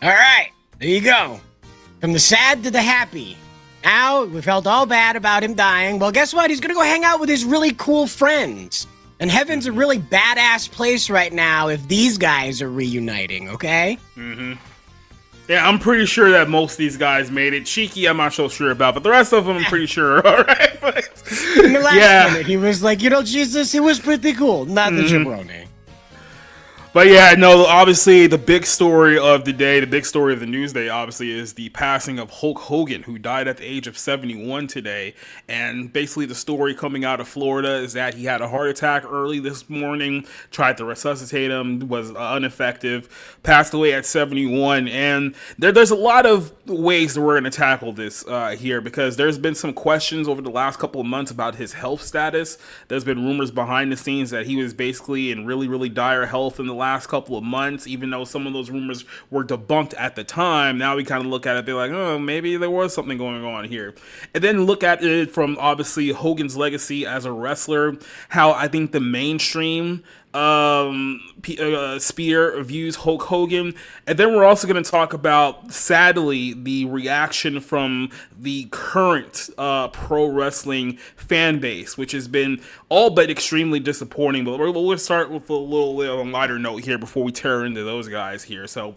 All right, there you go. From the sad to the happy. Now, we felt all bad about him dying. Well, guess what? He's going to go hang out with his really cool friends. And heaven's a really badass place right now if these guys are reuniting, okay? Mm-hmm. Yeah, I'm pretty sure that most of these guys made it. Cheeky, I'm not so sure about, but the rest of them, I'm pretty sure. All right. In the last minute, he was like, Jesus, it was pretty cool. Not the jabroni. But yeah, no, obviously the big story of the day, the big story of the news day, obviously, is the passing of Hulk Hogan, who died at the age of 71 today. And basically the story coming out of Florida is that he had a heart attack early this morning, tried to resuscitate him, was ineffective, passed away at 71. And there's a lot of ways that we're going to tackle this here, because there's been some questions over the last couple of months about his health status. There's been rumors behind the scenes that he was basically in really, really dire health in the last couple of months, even though some of those rumors were debunked at the time. Now we kind of look at it, be like, oh, maybe there was something going on here. And then look at it from obviously Hogan's legacy as a wrestler, how I think the mainstream sphere views Hulk Hogan. And then we're also going to talk about, sadly, the reaction from the current pro wrestling fan base, which has been all but extremely disappointing. But we'll start with a little lighter note here before we tear into those guys here. So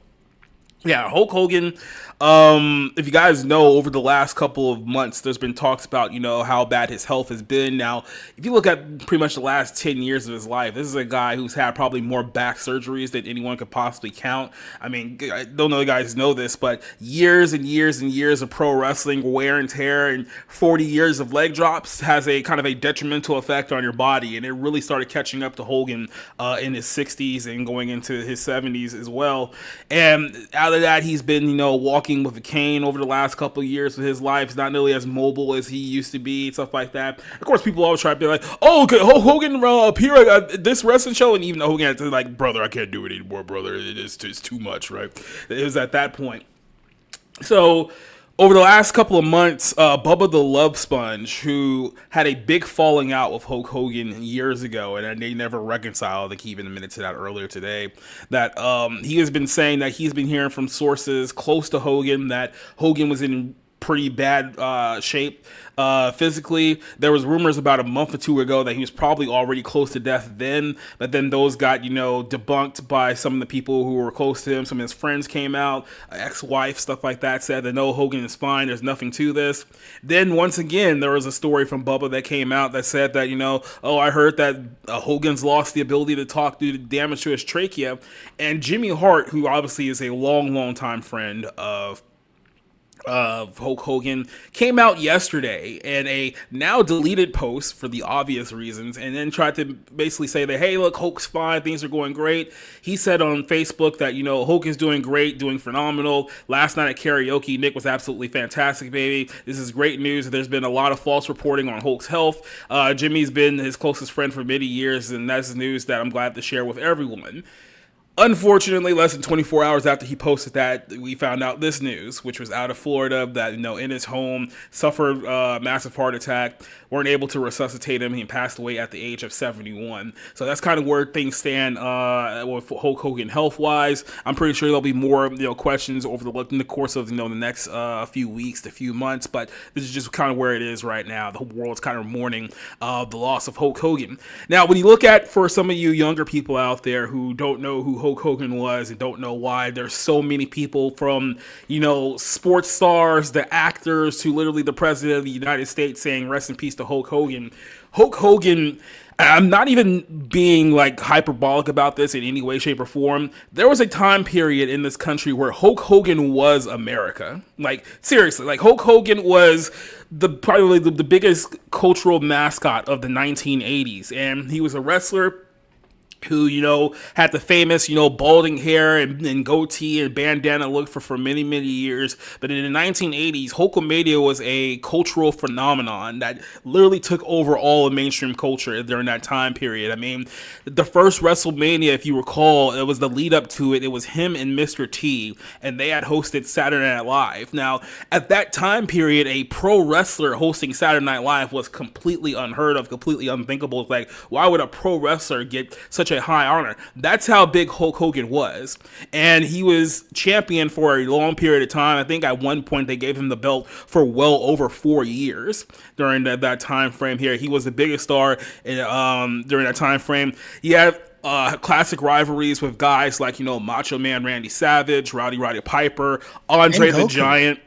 yeah, Hulk Hogan, if you guys know, over the last couple of months, there's been talks about, how bad his health has been. Now, if you look at pretty much the last 10 years of his life, this is a guy who's had probably more back surgeries than anyone could possibly count. I mean, I don't know if you guys know this, but years and years and years of pro wrestling, wear and tear, and 40 years of leg drops has a kind of a detrimental effect on your body. And it really started catching up to Hogan in his 60s and going into his 70s as well. And out of that, he's been, walking with a cane over the last couple of years of his life. He's not nearly as mobile as he used to be, stuff like that. Of course, people always try to be like, oh, okay, Hogan appear at this wrestling show, and even Hogan had to like, brother, I can't do it anymore, brother. It's too much, right? It was at that point. So over the last couple of months, Bubba the Love Sponge, who had a big falling out with Hulk Hogan years ago, and they never reconciled, I think he even admitted to that earlier today, that he has been saying that he's been hearing from sources close to Hogan that Hogan was in pretty bad shape physically. There was rumors about a month or two ago that he was probably already close to death then, but then those got, debunked by some of the people who were close to him. Some of his friends came out, ex-wife, stuff like that, said that no, Hogan is fine, there's nothing to this. Then once again, there was a story from Bubba that came out that said that, oh, I heard that Hogan's lost the ability to talk due to damage to his trachea. And Jimmy Hart, who obviously is a long time friend of Hulk Hogan, came out yesterday in a now deleted post for the obvious reasons, and then tried to basically say that, hey, look, Hulk's fine, things are going great. He said on Facebook that, Hulk is doing great, doing phenomenal. Last night at karaoke, Nick was absolutely fantastic, baby. This is great news. There's been a lot of false reporting on Hulk's health. Jimmy's been his closest friend for many years, and that's news that I'm glad to share with everyone. Unfortunately, less than 24 hours after he posted that, we found out this news, which was out of Florida, that, in his home, suffered a massive heart attack, weren't able to resuscitate him. He passed away at the age of 71. So that's kind of where things stand with Hulk Hogan health-wise. I'm pretty sure there'll be more, questions over the course of, the next few weeks to few months, but this is just kind of where it is right now. The whole world's kind of mourning the loss of Hulk Hogan. Now, when you look at, for some of you younger people out there who don't know who Hulk Hogan was and don't know why, there's so many people from, sports stars, the actors, to literally the president of the United States saying rest in peace to Hulk Hogan. Hulk Hogan, I'm not even being like hyperbolic about this in any way, shape, or form. There was a time period in this country where Hulk Hogan was America. Like, seriously, like Hulk Hogan was probably the biggest cultural mascot of the 1980s. And he was a wrestler who, had the famous, balding hair and goatee and bandana look for many years. But in the 1980s, Hulkamania was a cultural phenomenon that literally took over all of mainstream culture during that time period. I mean, the first WrestleMania, if you recall, it was the lead up to it. It was him and Mr. T, and they had hosted Saturday Night Live. Now, at that time period, a pro wrestler hosting Saturday Night Live was completely unheard of, completely unthinkable. It's like, why would a pro wrestler get such a a high honor. That's how big Hulk Hogan was. And he was champion for a long period of time. I think at one point they gave him the belt for well over 4 years during that time frame here. He was the biggest star during that time frame. He had classic rivalries with guys like, Macho Man Randy Savage, Rowdy Roddy Piper, Andre the Giant.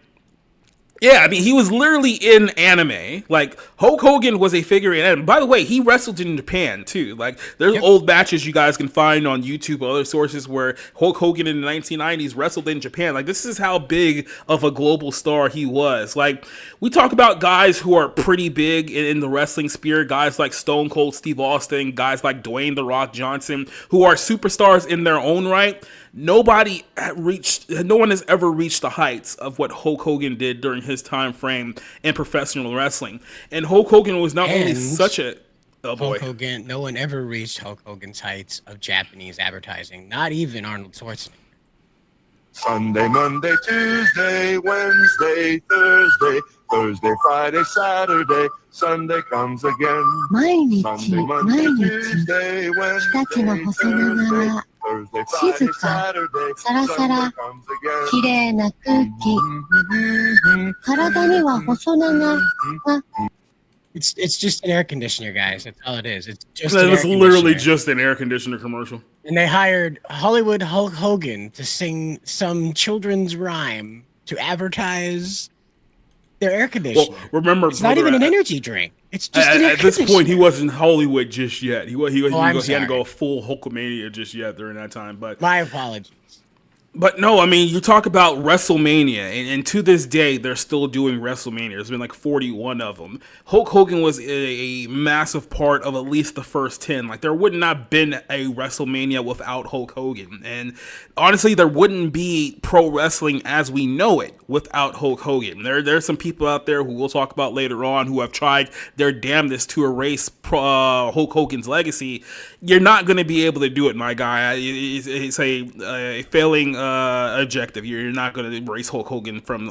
Yeah, I mean, he was literally in anime. Like, Hulk Hogan was a figure in anime. By the way, he wrestled in Japan, too. Like, there's old matches you guys can find on YouTube or other sources where Hulk Hogan in the 1990s wrestled in Japan. Like, this is how big of a global star he was. Like, we talk about guys who are pretty big in the wrestling sphere, guys like Stone Cold Steve Austin, guys like Dwayne The Rock Johnson, who are superstars in their own right. No one has ever reached the heights of what Hulk Hogan did during his time frame in professional wrestling. And Hulk Hogan was not only such a Hulk Hogan, no one ever reached Hulk Hogan's heights of Japanese advertising, not even Arnold Schwarzenegger. Sunday, Monday, Tuesday, Wednesday, Thursday, Thursday, Friday, Saturday, Sunday comes again. Sunday, Monday, Tuesday, Wednesday, Thursday, Thursday, Friday, Saturday, Sunday comes again. 綺麗な空気。体には細長。 It's just an air conditioner, guys. That's all it is. It's just literally just an air conditioner commercial. And they hired Hollywood Hulk Hogan to sing some children's rhyme to advertise their air conditioner. Well, remember, it's not even an energy drink. It's just an air at this conditioner. point, he wasn't Hollywood just yet. He hadn't go full Hulkamania just yet during that time. But my apologies. But no, I mean, you talk about WrestleMania, and to this day, they're still doing WrestleMania. There's been like 41 of them. Hulk Hogan was a massive part of at least the first 10. Like, there would not have been a WrestleMania without Hulk Hogan. And honestly, there wouldn't be pro wrestling as we know it without Hulk Hogan. There's some people out there who we'll talk about later on who have tried their damnedest to erase Hulk Hogan's legacy. You're not going to be able to do it, my guy. It's a failing objective. You're not going to erase Hulk Hogan from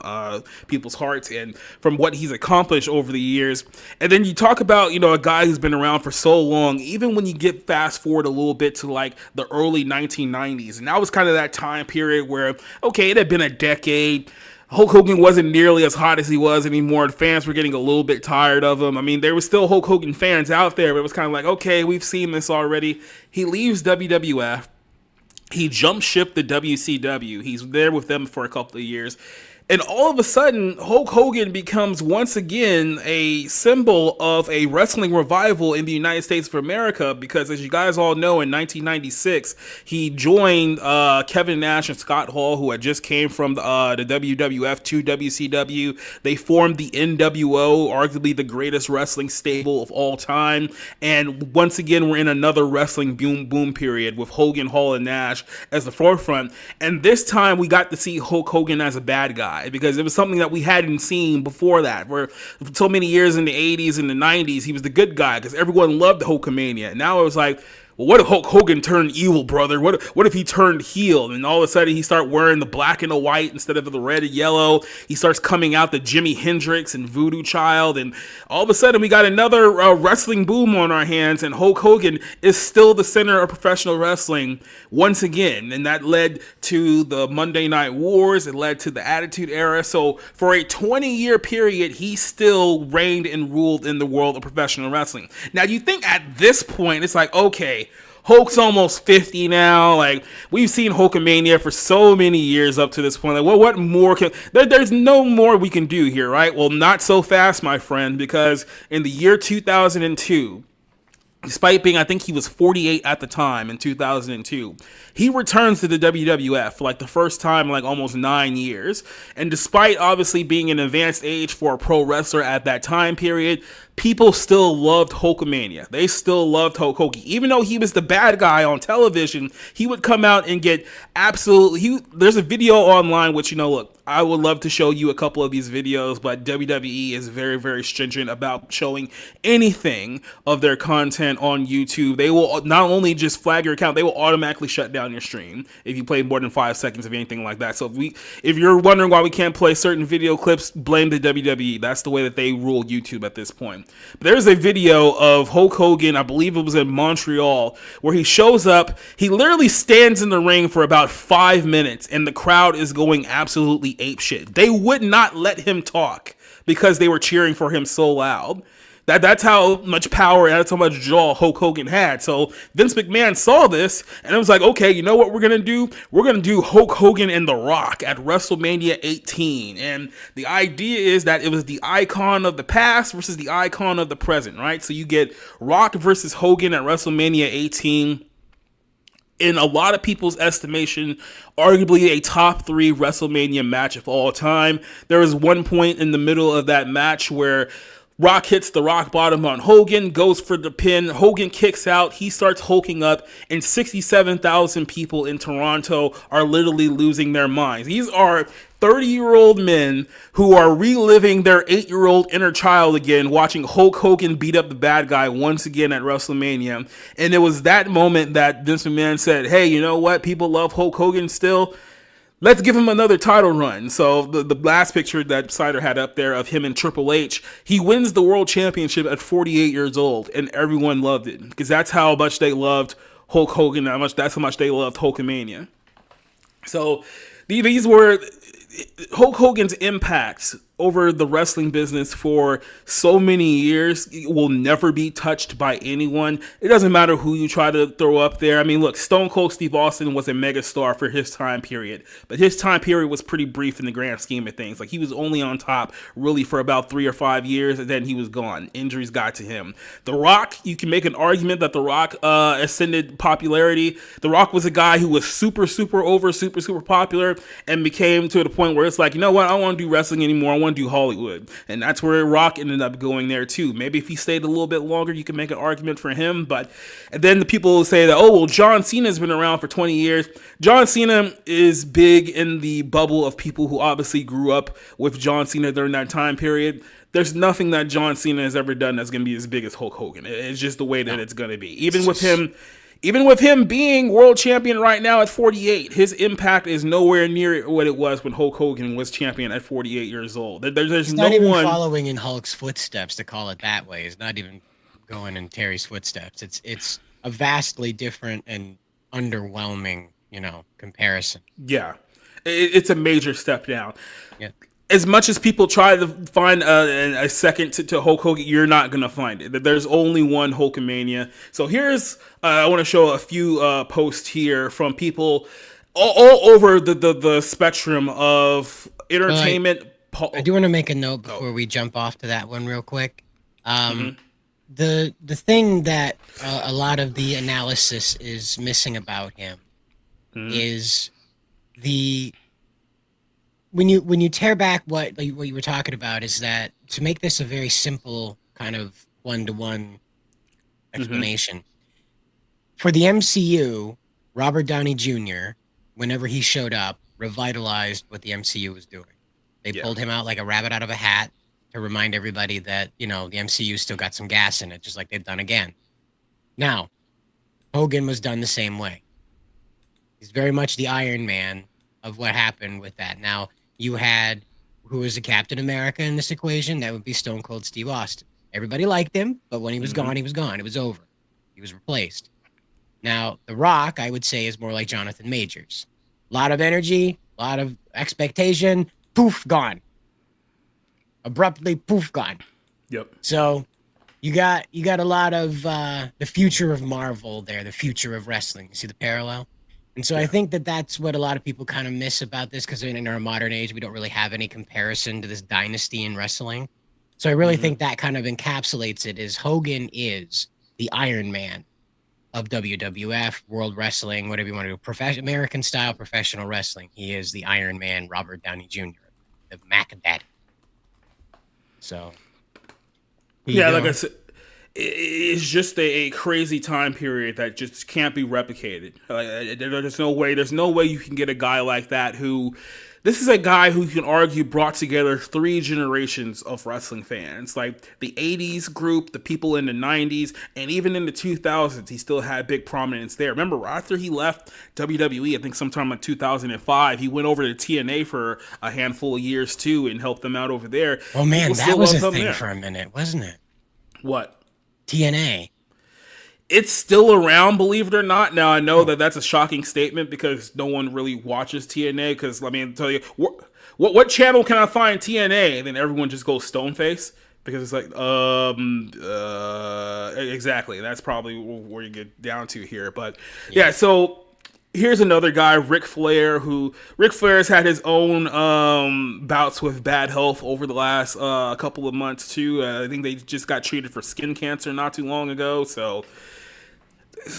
people's hearts and from what he's accomplished over the years. And then you talk about, a guy who's been around for so long, even when you get fast forward a little bit to like the early 1990s. And that was kind of that time period where, okay, it had been a decade. Hulk Hogan wasn't nearly as hot as he was anymore. The fans were getting a little bit tired of him. I mean, there were still Hulk Hogan fans out there, but it was kind of like, okay, we've seen this already. He leaves WWF. He jump ship to WCW. He's there with them for a couple of years. And all of a sudden, Hulk Hogan becomes once again a symbol of a wrestling revival in the United States of America because, as you guys all know, in 1996, he joined Kevin Nash and Scott Hall, who had just came from the WWF to WCW. They formed the NWO, arguably the greatest wrestling stable of all time. And once again, we're in another wrestling boom period with Hogan, Hall, and Nash as the forefront. And this time, we got to see Hulk Hogan as a bad guy, because it was something that we hadn't seen before that, where for so many years in the 80s and the 90s, he was the good guy because everyone loved Hulkamania. Now it was like, well, what if Hulk Hogan turned evil, brother? What if he turned heel? And all of a sudden he started wearing the black and the white instead of the red and yellow. He starts coming out the Jimi Hendrix and Voodoo Child. And all of a sudden we got another wrestling boom on our hands. And Hulk Hogan is still the center of professional wrestling once again. And that led to the Monday Night Wars. It led to the Attitude Era. So for a 20-year period, he still reigned and ruled in the world of professional wrestling. Now, you think at this point, it's like, okay, Hulk's almost 50 now. Like, we've seen Hulkamania for so many years up to this point. Like, well, what more there's no more we can do here, right? Well, not so fast, my friend, because in the year 2002, despite being, I think he was 48 at the time in 2002, he returns to the WWF for like the first time in like almost 9 years. And despite obviously being an advanced age for a pro wrestler at that time period, people still loved Hulkamania. They still loved Hulk Hogan. Even though he was the bad guy on television, he would come out and get absolutely... There's a video online which, look, I would love to show you a couple of these videos, but WWE is very, very stringent about showing anything of their content on YouTube. They will not only just flag your account, they will automatically shut down your stream if you play more than 5 seconds of anything like that. So if you're wondering why we can't play certain video clips, blame the WWE. That's the way that they rule YouTube at this point. But there's a video of Hulk Hogan, I believe it was in Montreal, where he shows up. He literally stands in the ring for about 5 minutes, and the crowd is going absolutely apeshit. They would not let him talk because they were cheering for him so loud. That's how much power and that's how much draw Hulk Hogan had. So Vince McMahon saw this and it was like, okay, you know what we're gonna do? We're gonna do Hulk Hogan and The Rock at WrestleMania 18. And the idea is that it was the icon of the past versus the icon of the present, right? So you get Rock versus Hogan at WrestleMania 18. In a lot of people's estimation, arguably a top 3 WrestleMania match of all time. There was one point in the middle of that match where Rock hits the rock bottom on Hogan, goes for the pin. Hogan kicks out. He starts hulking up, and 67,000 people in Toronto are literally losing their minds. These are 30-year-old men who are reliving their 8-year-old inner child again, watching Hulk Hogan beat up the bad guy once again at WrestleMania. And it was that moment that Vince McMahon said, hey, you know what? People love Hulk Hogan still. Let's give him another title run. So the last picture that Sider had up there of him and Triple H, he wins the world championship at 48 years old, and everyone loved it because that's how much they loved Hulk Hogan. That's how much they loved Hulkamania. So these were Hulk Hogan's impacts over the wrestling business for so many years will never be touched by anyone. It doesn't matter who you try to throw up there. I mean, look, Stone Cold Steve Austin was a megastar for his time period, but his time period was pretty brief in the grand scheme of things. Like, he was only on top really for about 3 or 5 years, and then he was gone. Injuries got to him. The Rock, you can make an argument that The Rock ascended popularity. The Rock was a guy who was super popular and became to the point where it's like, you know what, I don't want to do wrestling anymore. I want to do Hollywood. And that's where Rock ended up going there too. Maybe if he stayed a little bit longer, you can make an argument for him. But and then the people will say that, oh, well, John Cena's been around for 20 years. John Cena is big in the bubble of people who obviously grew up with John Cena during that time period. There's nothing that John Cena has ever done that's going to be as big as Hulk Hogan. It's just the way that it's going to be. Even with him being world champion right now at 48, his impact is nowhere near what it was when Hulk Hogan was champion at 48 years old. There's not no even one following in Hulk's footsteps, to call it that way. It's not even going in Terry's footsteps. It's a vastly different and underwhelming, comparison. Yeah, it's a major step down. Yeah. As much as people try to find a second to Hulk Hogan, you're not going to find it. There's only one Hulkamania. So here's, I want to show a few posts here from people all over the spectrum of entertainment. I do want to make a note before we jump off to that one real quick. The thing that a lot of the analysis is missing about him is when you tear back what you were talking about, is that to make this a very simple kind of one-to-one explanation, for the MCU, Robert Downey Jr., whenever he showed up, revitalized what the MCU was doing. They pulled him out like a rabbit out of a hat to remind everybody that, the MCU still got some gas in it, just like they've done again. Now, Hogan was done the same way. He's very much the Iron Man of what happened with that. Now, you had, who was the Captain America in this equation? That would be Stone Cold Steve Austin. Everybody liked him, but when he was gone, he was gone. It was over. He was replaced. Now, The Rock, I would say, is more like Jonathan Majors. A lot of energy, a lot of expectation, poof, gone. Abruptly, poof, gone. Yep. So you got a lot of the future of Marvel there, the future of wrestling. You see the parallel? And so I think that that's what a lot of people kind of miss about this, because in our modern age, we don't really have any comparison to this dynasty in wrestling. So I really think that kind of encapsulates it, is Hogan is the Iron Man of WWF, World Wrestling, whatever you want to do, American-style professional wrestling. He is the Iron Man, Robert Downey Jr., the Mac Daddy. So, like I said, it's just a crazy time period that just can't be replicated. There's no way you can get a guy like that who, this is a guy who you can argue brought together 3 generations of wrestling fans. Like the 80s group, the people in the 90s, and even in the 2000s, he still had big prominence there. Remember, after he left WWE, I think sometime in 2005, he went over to TNA for a handful of years too and helped them out over there. Oh man, that was a thing for a minute, wasn't it? What? TNA. It's still around, believe it or not. Now, I know that that's a shocking statement because no one really watches TNA. Because, I mean, I'll tell you, what channel can I find TNA? And then everyone just goes stone face because it's like, exactly. That's probably where you get down to here. But, yeah, so here's another guy, Ric Flair, Ric Flair's had his own bouts with bad health over the last couple of months, too. I think they just got treated for skin cancer not too long ago, so...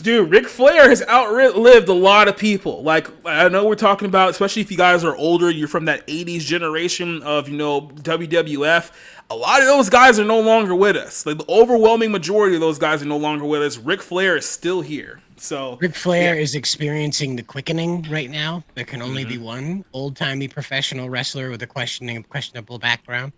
Dude, Ric Flair has outlived a lot of people. Like, I know we're talking about, especially if you guys are older, you're from that 80s generation of, WWF. A lot of those guys are no longer with us. Like, the overwhelming majority of those guys are no longer with us. Ric Flair is still here. So Ric Flair is experiencing the quickening right now. There can only be one old-timey professional wrestler with a questionable background.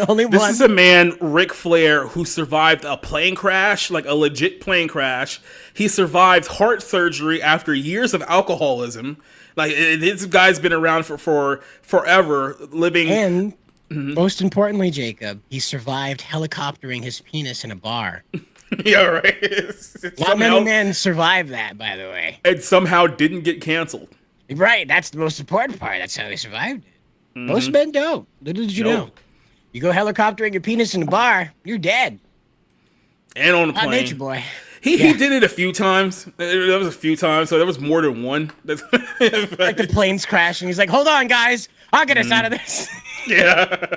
Only this one. is a man, Ric Flair, who survived a plane crash, like a legit plane crash. He survived heart surgery after years of alcoholism. Like, this guy's been around for forever, living. And most importantly, Jacob, he survived helicoptering his penis in a bar. Yeah, right. Not many men survive that, by the way. And somehow didn't get canceled. Right, that's the most important part. That's how they survived it. Most men don't. Little did you know. You go helicoptering your penis in a bar, you're dead. And on a plane. Nature boy. He did it a few times. There was a few times, so there was more than one. Like the plane's crashing. He's like, hold on, guys. I'll get us out of this. Yeah.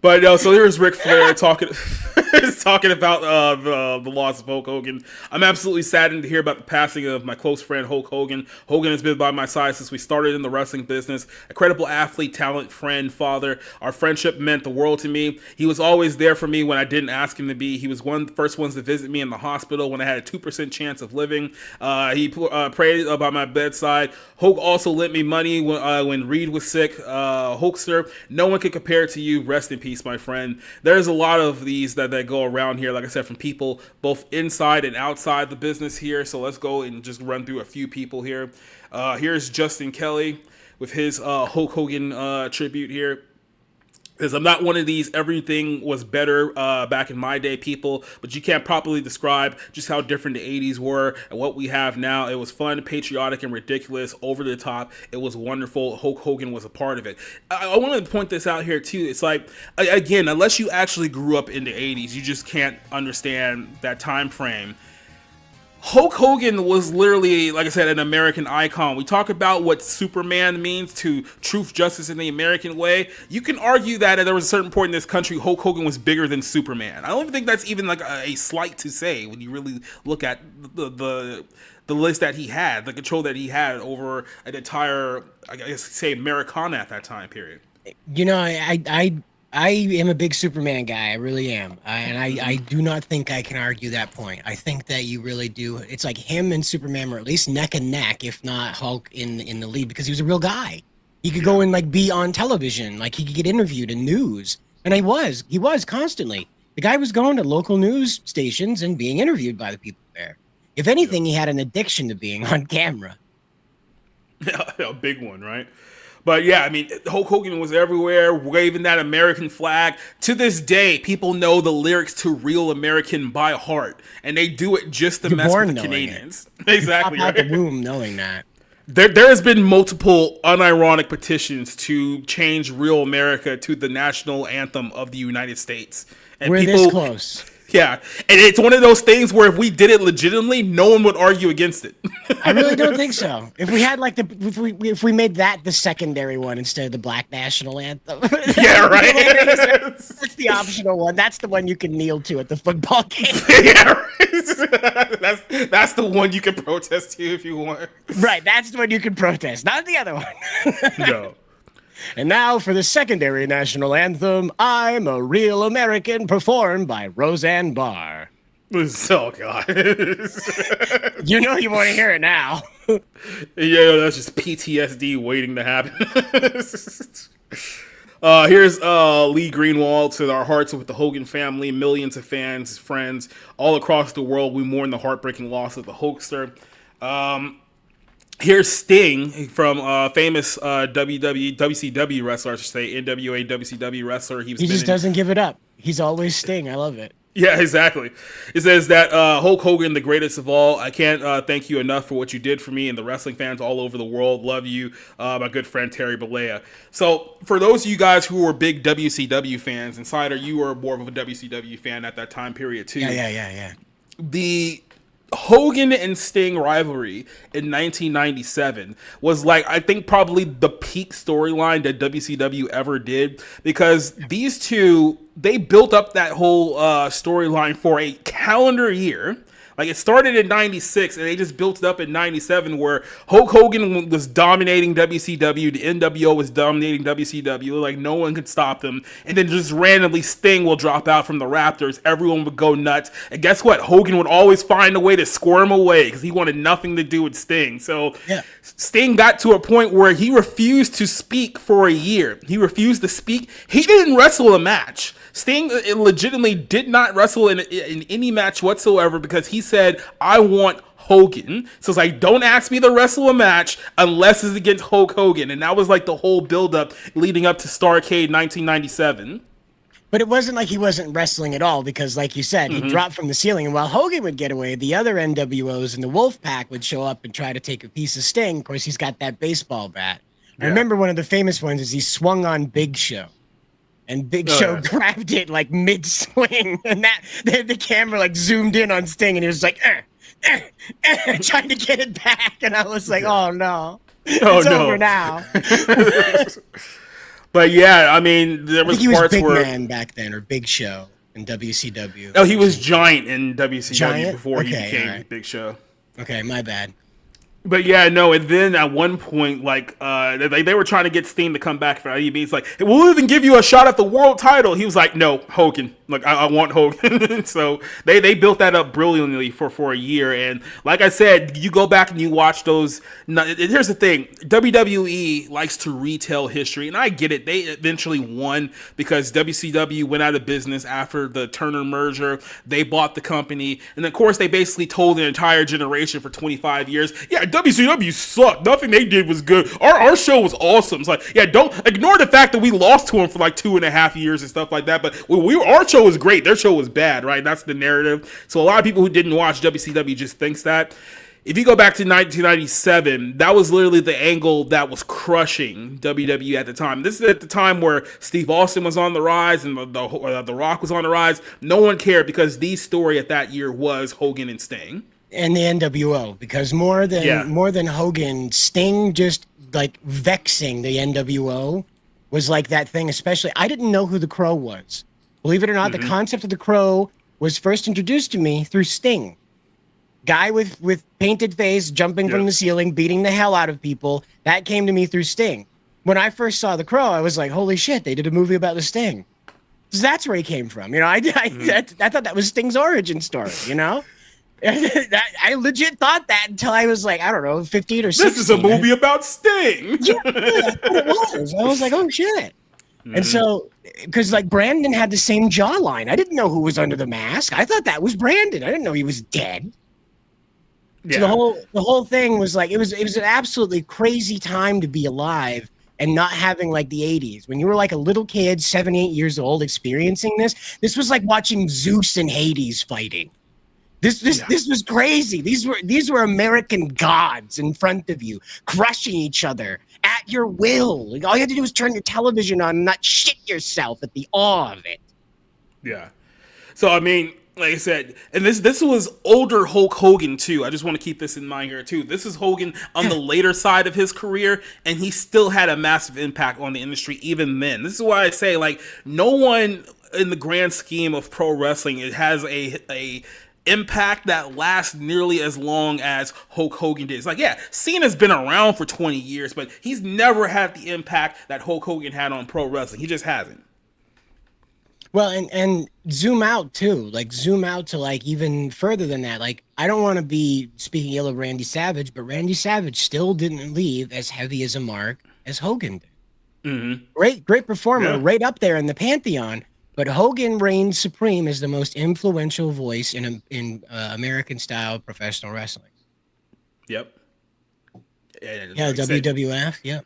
But so here's Ric Flair talking about the loss of Hulk Hogan. I'm absolutely saddened to hear about the passing of my close friend Hulk Hogan. Hogan has been by my side since we started in the wrestling business. A credible athlete, talent, friend, father. Our friendship meant the world to me. He was always there for me when I didn't ask him to be. He was one of the first ones to visit me in the hospital when I had a 2% chance of living. He prayed by my bedside. Hulk also lent me money when Reed was sick. Hulkster, no one can compare to you. Rest in peace, my friend. There's a lot of these that go around here, like I said, from people both inside and outside the business here. So let's go and just run through a few people here. Here's Justin Kelly with his Hulk Hogan tribute here. Because I'm not one of these everything was better back in my day people, but you can't properly describe just how different the 80s were and what we have now. It was fun, patriotic, and ridiculous, over the top. It was wonderful. Hulk Hogan was a part of it. I want to point this out here too. It's like, again, unless you actually grew up in the 80s, you just can't understand that time frame. Hulk Hogan was literally, like I said, an American icon. We talk about what Superman means to truth, justice, in the American way. You can argue that there was a certain point in this country, Hulk Hogan was bigger than Superman. I don't even think that's even like a slight to say when you really look at the list that he had, the control that he had over an entire, I guess, say, Americana at that time period. I am a big Superman guy. I really am. I do not think I can argue that point. I think that you really do. It's like him and Superman were at least neck and neck, if not Hulk in the lead, because he was a real guy. He could go and like be on television. Like he could get interviewed in news. And he was constantly. The guy was going to local news stations and being interviewed by the people there. If anything, he had an addiction to being on camera. Yeah, a big one, right? But yeah, I mean, Hulk Hogan was everywhere, waving that American flag. To this day, people know the lyrics to Real American by heart, and they do it just to mess with the Canadians. Exactly, right? Out the womb knowing that. There has been multiple unironic petitions to change Real America to the national anthem of the United States. And we're this close. Yeah, and it's one of those things where if we did it legitimately, no one would argue against it. I really don't think so. If we had like if we made that the secondary one instead of the Black National Anthem. Yeah, right. That's the optional one. That's the one you can kneel to at the football game. Yeah, right. That's the one you can protest to if you want. Right, that's the one you can protest, not the other one. No. And now for the secondary national anthem, I'm a Real American, performed by Roseanne Barr. Oh, God. You know you want to hear it now. Yeah, that's just PTSD waiting to happen. Here's Lee Greenwald. To our hearts with the Hogan family, millions of fans, friends, all across the world, we mourn the heartbreaking loss of the Hulkster. Here's Sting from famous WCW wrestler, I should say, NWA WCW wrestler. He just doesn't give it up. He's always Sting. I love it. Yeah, exactly. It says that Hulk Hogan, the greatest of all. I can't thank you enough for what you did for me and the wrestling fans all over the world. Love you, my good friend Terry Bollea. So, for those of you guys who were big WCW fans, Insider, you were more of a WCW fan at that time period too. Yeah. The Hogan and Sting rivalry in 1997 was like, I think, probably the peak storyline that WCW ever did, because these two, they built up that whole storyline for a calendar year. Like, it started in 96 and they just built it up in 97, where Hulk Hogan was dominating WCW, the NWO was dominating WCW, like no one could stop them. And then just randomly Sting will drop out from the Raptors, everyone would go nuts. And guess what? Hogan would always find a way to squirm away because he wanted nothing to do with Sting. So Sting got to a point where he refused to speak for a year. He refused to speak. He didn't wrestle a match. Sting legitimately did not wrestle in any match whatsoever because he said, I want Hogan. So it's like, don't ask me to wrestle a match unless it's against Hulk Hogan. And that was like the whole buildup leading up to Starrcade 1997. But it wasn't like he wasn't wrestling at all, because like you said, he dropped from the ceiling. And while Hogan would get away, the other NWOs and the Wolfpack would show up and try to take a piece of Sting. Of course, he's got that baseball bat. I remember one of the famous ones is he swung on Big Show. And Big Show grabbed it like mid-swing, and that the camera like zoomed in on Sting, and he was like, trying to get it back, and I was like, oh no, it's over now. But yeah, I mean, there was he parts was Big where Man back then, or Big Show in WCW. No, he was Giant in WCW before he Okay, became right. Big Show. Okay, my bad. But yeah, no, and then at one point, like, they were trying to get Sting to come back for IEB. It's like, we'll even give you a shot at the world title. He was like, no, Hogan. Like, I want Hogan. So they built that up brilliantly for a year. And like I said, you go back and you watch those. Here's the thing. WWE likes to retell history. And I get it. They eventually won because WCW went out of business after the Turner merger. They bought the company. And of course, they basically told an entire generation for 25 years, yeah, WCW sucked. Nothing they did was good. Our show was awesome. It's like, yeah, don't ignore the fact that we lost to them for like 2.5 years and stuff like that. But our show was great. Their show was bad, right? That's the narrative. So a lot of people who didn't watch WCW just thinks that. If you go back to 1997, that was literally the angle that was crushing WWE at the time. This is at the time where Steve Austin was on the rise and the Rock was on the rise. No one cared because the story at that year was Hogan and Sting. And the NWO, because more than Hogan, Sting just like vexing the NWO was like that thing. Especially, I didn't know who the Crow was. Believe it or not, the concept of the Crow was first introduced to me through Sting. Guy with painted face, jumping from the ceiling, beating the hell out of people. That came to me through Sting. When I first saw the Crow, I was like, holy shit, they did a movie about the Sting. So that's where he came from. You know, I thought that was Sting's origin story, you know? I legit thought that until I was like, I don't know, 15 or 16. This is a movie about Sting. Yeah, that's what it was. I was like, oh shit. And so, because like Brandon had the same jawline. I didn't know who was under the mask. I thought that was Brandon. I didn't know he was dead. Yeah. So the whole thing was like, it was an absolutely crazy time to be alive and not having like the 80s. When you were like a little kid, 7, 8 years old, experiencing this was like watching Zeus and Hades fighting. This was crazy. These were American gods in front of you, crushing each other at your will. Like, all you had to do was turn your television on and not shit yourself at the awe of it. Yeah. So I mean, like I said, and this was older Hulk Hogan too. I just want to keep this in mind here too. This is Hogan on the later side of his career, and he still had a massive impact on the industry even then. This is why I say, like, no one in the grand scheme of pro wrestling, it has a impact that lasts nearly as long as Hulk Hogan did. It's like, yeah, Cena's been around for 20 years, but he's never had the impact that Hulk Hogan had on pro wrestling. He just hasn't. Well, and zoom out too, like zoom out to like even further than that. Like, I don't want to be speaking ill of Randy Savage, but Randy Savage still didn't leave as heavy as a mark as Hogan did. Great performer, right up there in the pantheon. But Hogan reigns supreme as the most influential voice in American style professional wrestling. Yep. Yeah, WWF. Yep.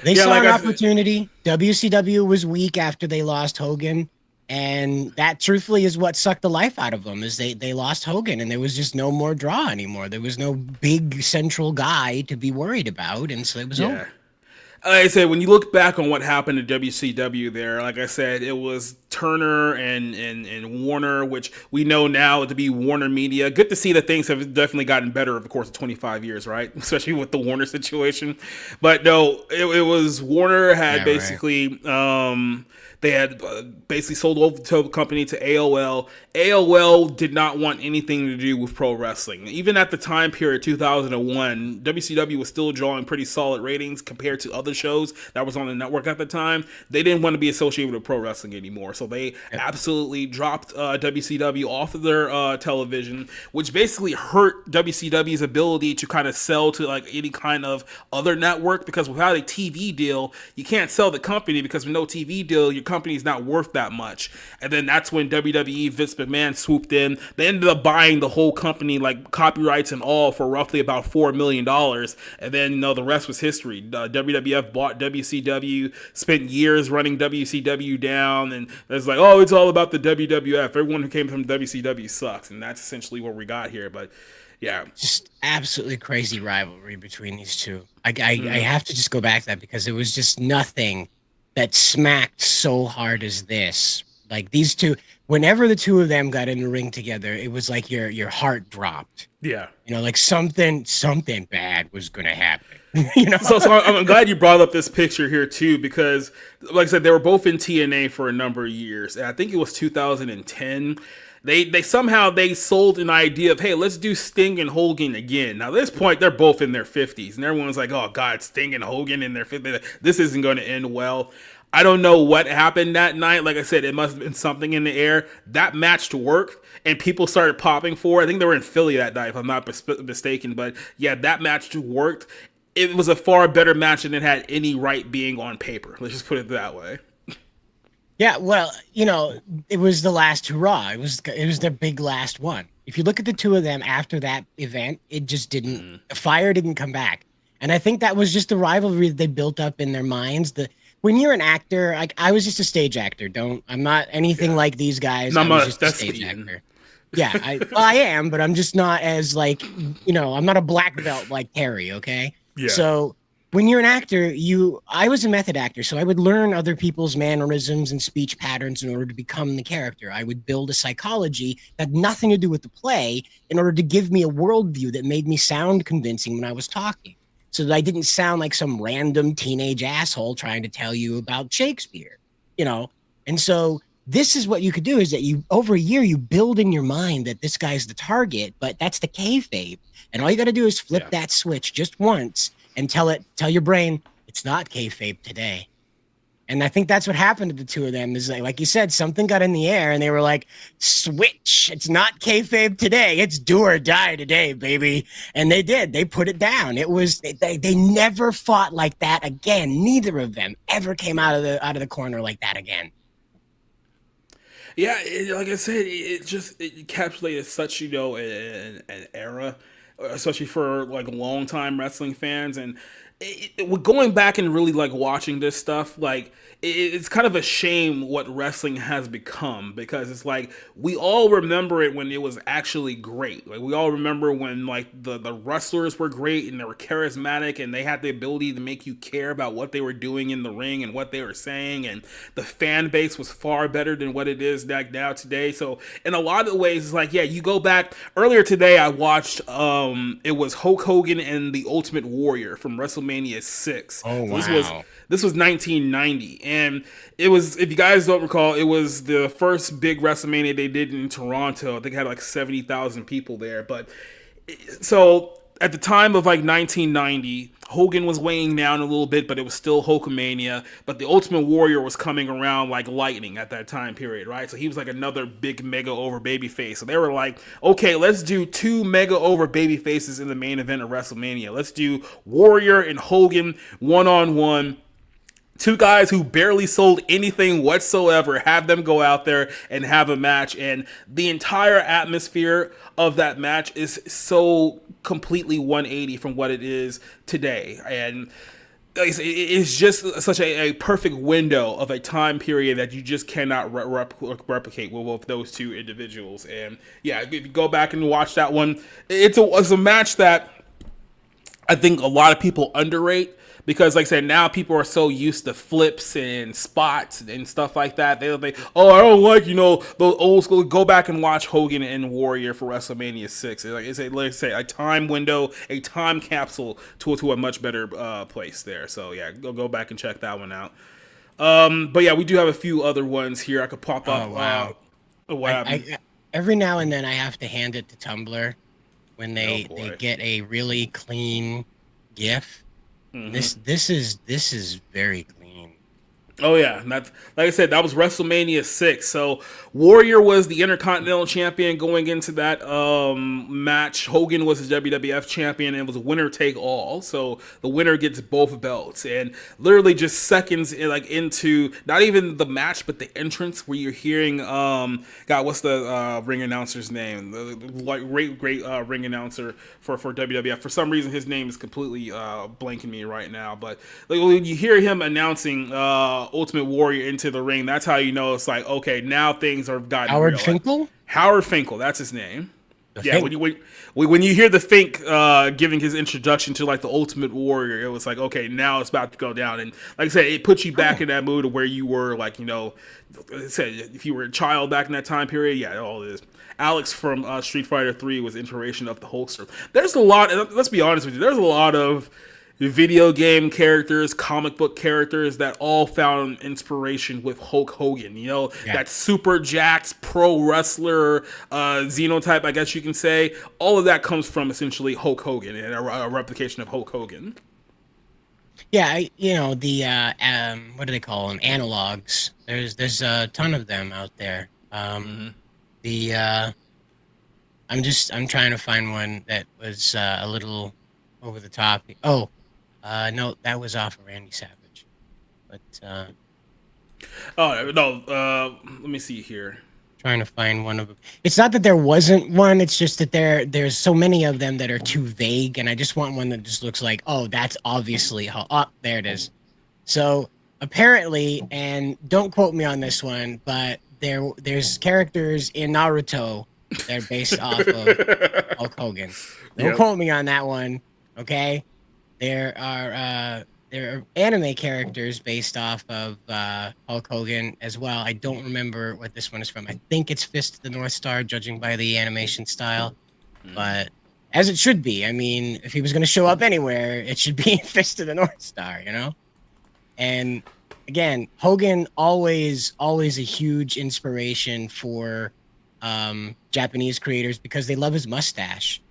They Yeah, saw like an I opportunity. WCW was weak after they lost Hogan. And that truthfully is what sucked the life out of them is they lost Hogan and there was just no more draw anymore. There was no big central guy to be worried about. And so it was yeah. over. Like I said, when you look back on what happened to WCW there, like I said, it was Turner and Warner, which we know now to be Warner Media. Good to see that things have definitely gotten better over the course of 25 years, right? Especially with the Warner situation. But no, it was Warner had Yeah, right. basically they had basically sold over the company to AOL. AOL did not want anything to do with pro wrestling. Even at the time period, 2001, WCW was still drawing pretty solid ratings compared to other shows that was on the network at the time. They didn't want to be associated with pro wrestling anymore. So they absolutely dropped WCW off of their television, which basically hurt WCW's ability to kind of sell to like any kind of other network, because without a TV deal, you can't sell the company, because with no TV deal, your company is not worth that much. And then that's when WWE, Vince McMahon swooped in. They ended up buying the whole company, like copyrights and all, for roughly about $4 million. And then, the rest was history. WWF bought WCW, spent years running WCW down, and it's like, oh, it's all about the WWF. Everyone who came from WCW sucks. And that's essentially what we got here. But yeah. Just absolutely crazy rivalry between these two. I have to just go back to that because it was just nothing that smacked so hard as this. Like these two, whenever the two of them got in the ring together, it was like your heart dropped. Yeah. Like something bad was gonna happen. So I'm glad you brought up this picture here too, because like I said, they were both in TNA for a number of years. And I think it was 2010. They somehow sold an idea of, hey, let's do Sting and Hogan again. Now, at this point, they're both in their 50s, and everyone's like, oh, God, Sting and Hogan in their 50s. This isn't going to end well. I don't know what happened that night. Like I said, it must have been something in the air. That match worked, and people started popping for it. I think they were in Philly that night, if I'm not mistaken. But, yeah, that match worked. It was a far better match than it had any right being on paper. Let's just put it that way. Yeah, well, it was the last hurrah. It was their big last one. If you look at the two of them after that event, it just didn't. The fire didn't come back, and I think that was just the rivalry that they built up in their minds. When you're an actor, like I was just a stage actor. I'm not anything like these guys. No, I was just a stage actor. Yeah, I am, but I'm just not as like I'm not a black belt like Terry. Okay, yeah. So. When you're an actor, I was a method actor, so I would learn other people's mannerisms and speech patterns in order to become the character. I would build a psychology that had nothing to do with the play in order to give me a worldview that made me sound convincing when I was talking, so that I didn't sound like some random teenage asshole trying to tell you about Shakespeare, And so this is what you could do, is that over a year, you build in your mind that this guy's the target, but that's the kayfabe. And all you got to do is flip that switch just once and tell your brain it's not kayfabe today. And I think that's what happened to the two of them. Is like you said, something got in the air and they were like, switch. It's not kayfabe today. It's do or die today, baby. And they did. They put it down. It was they never fought like that again. Neither of them ever came out of the corner like that again. Yeah, like I said, it encapsulated such an era, especially for like long-time wrestling fans. And going back and really like watching this stuff, like it's kind of a shame what wrestling has become, because it's like we all remember it when it was actually great. Like we all remember when like the wrestlers were great and they were charismatic and they had the ability to make you care about what they were doing in the ring and what they were saying, and the fan base was far better than what it is now today. So in a lot of ways, it's like, yeah, you go back earlier today, I watched it was Hulk Hogan and the Ultimate Warrior from WrestleMania 6. Oh, wow. This was 1990, and it was, if you guys don't recall, it was the first big WrestleMania they did in Toronto. I think it had like 70,000 people there. But so at the time of like 1990, Hogan was weighing down a little bit, but it was still Hulkamania. But the Ultimate Warrior was coming around like lightning at that time period, right? So he was like another big mega over babyface. So they were like, okay, let's do two mega over baby faces in the main event of WrestleMania. Let's do Warrior and Hogan one-on-one. Two guys who barely sold anything whatsoever, have them go out there and have a match. And the entire atmosphere of that match is so completely 180 from what it is today. And it's just such a perfect window of a time period that you just cannot replicate with those two individuals. And yeah, if you go back and watch that one, it's a match that I think a lot of people underrate. Because, like I said, now people are so used to flips and spots and stuff like that. They'll think, oh, I don't like, those old school. Go back and watch Hogan and Warrior for WrestleMania 6. It's a time window, a time capsule to a much better place there. So, yeah, go back and check that one out. But, yeah, we do have a few other ones here I could pop up. Wow. Every now and then I have to hand it to Tumblr when they get a really clean GIF. Mm-hmm. This is very clean. Oh yeah, that's like I said, that was WrestleMania 6. So Warrior was the Intercontinental Champion going into that match. Hogan was his WWF Champion, and it was a winner take all. So the winner gets both belts, and literally just seconds into not even the match, but the entrance where you're hearing God, what's the ring announcer's name? The great ring announcer for WWF. For some reason, his name is completely blanking me right now. But when you hear him announcing Ultimate Warrior into the ring, that's how you know it's like, okay, now things are gotten Howard real. Finkel? Howard Finkel, that's his name. When you hear the Fink giving his introduction to like the Ultimate Warrior, it was like, okay, now it's about to go down. And like I said, it puts you back in that mood of where you were, like, like I said, if you were a child back in that time period, yeah, all this. Alex from Street Fighter 3 was inspiration of the Hulkster. There's a lot, and let's be honest with you, there's a lot of video game characters, comic book characters that all found inspiration with Hulk Hogan. That super jacked pro wrestler xenotype, I guess you can say. All of that comes from essentially Hulk Hogan and a replication of Hulk Hogan. Yeah, the what do they call them? Analogs. There's a ton of them out there. I'm trying to find one that was a little over the top. No, that was off of Randy Savage. But let me see here. Trying to find one of them. It's not that there wasn't one, it's just that there's so many of them that are too vague, and I just want one that just looks like, oh, that's obviously how there it is. So apparently, and don't quote me on this one, but there's characters in Naruto that are based off of Hulk Hogan. Don't quote me on that one, okay? There are anime characters based off of Hulk Hogan as well. I don't remember what this one is from. I think it's Fist of the North Star, judging by the animation style. But as it should be. I mean, if he was going to show up anywhere, it should be Fist of the North Star, And again, Hogan always a huge inspiration for Japanese creators because they love his mustache.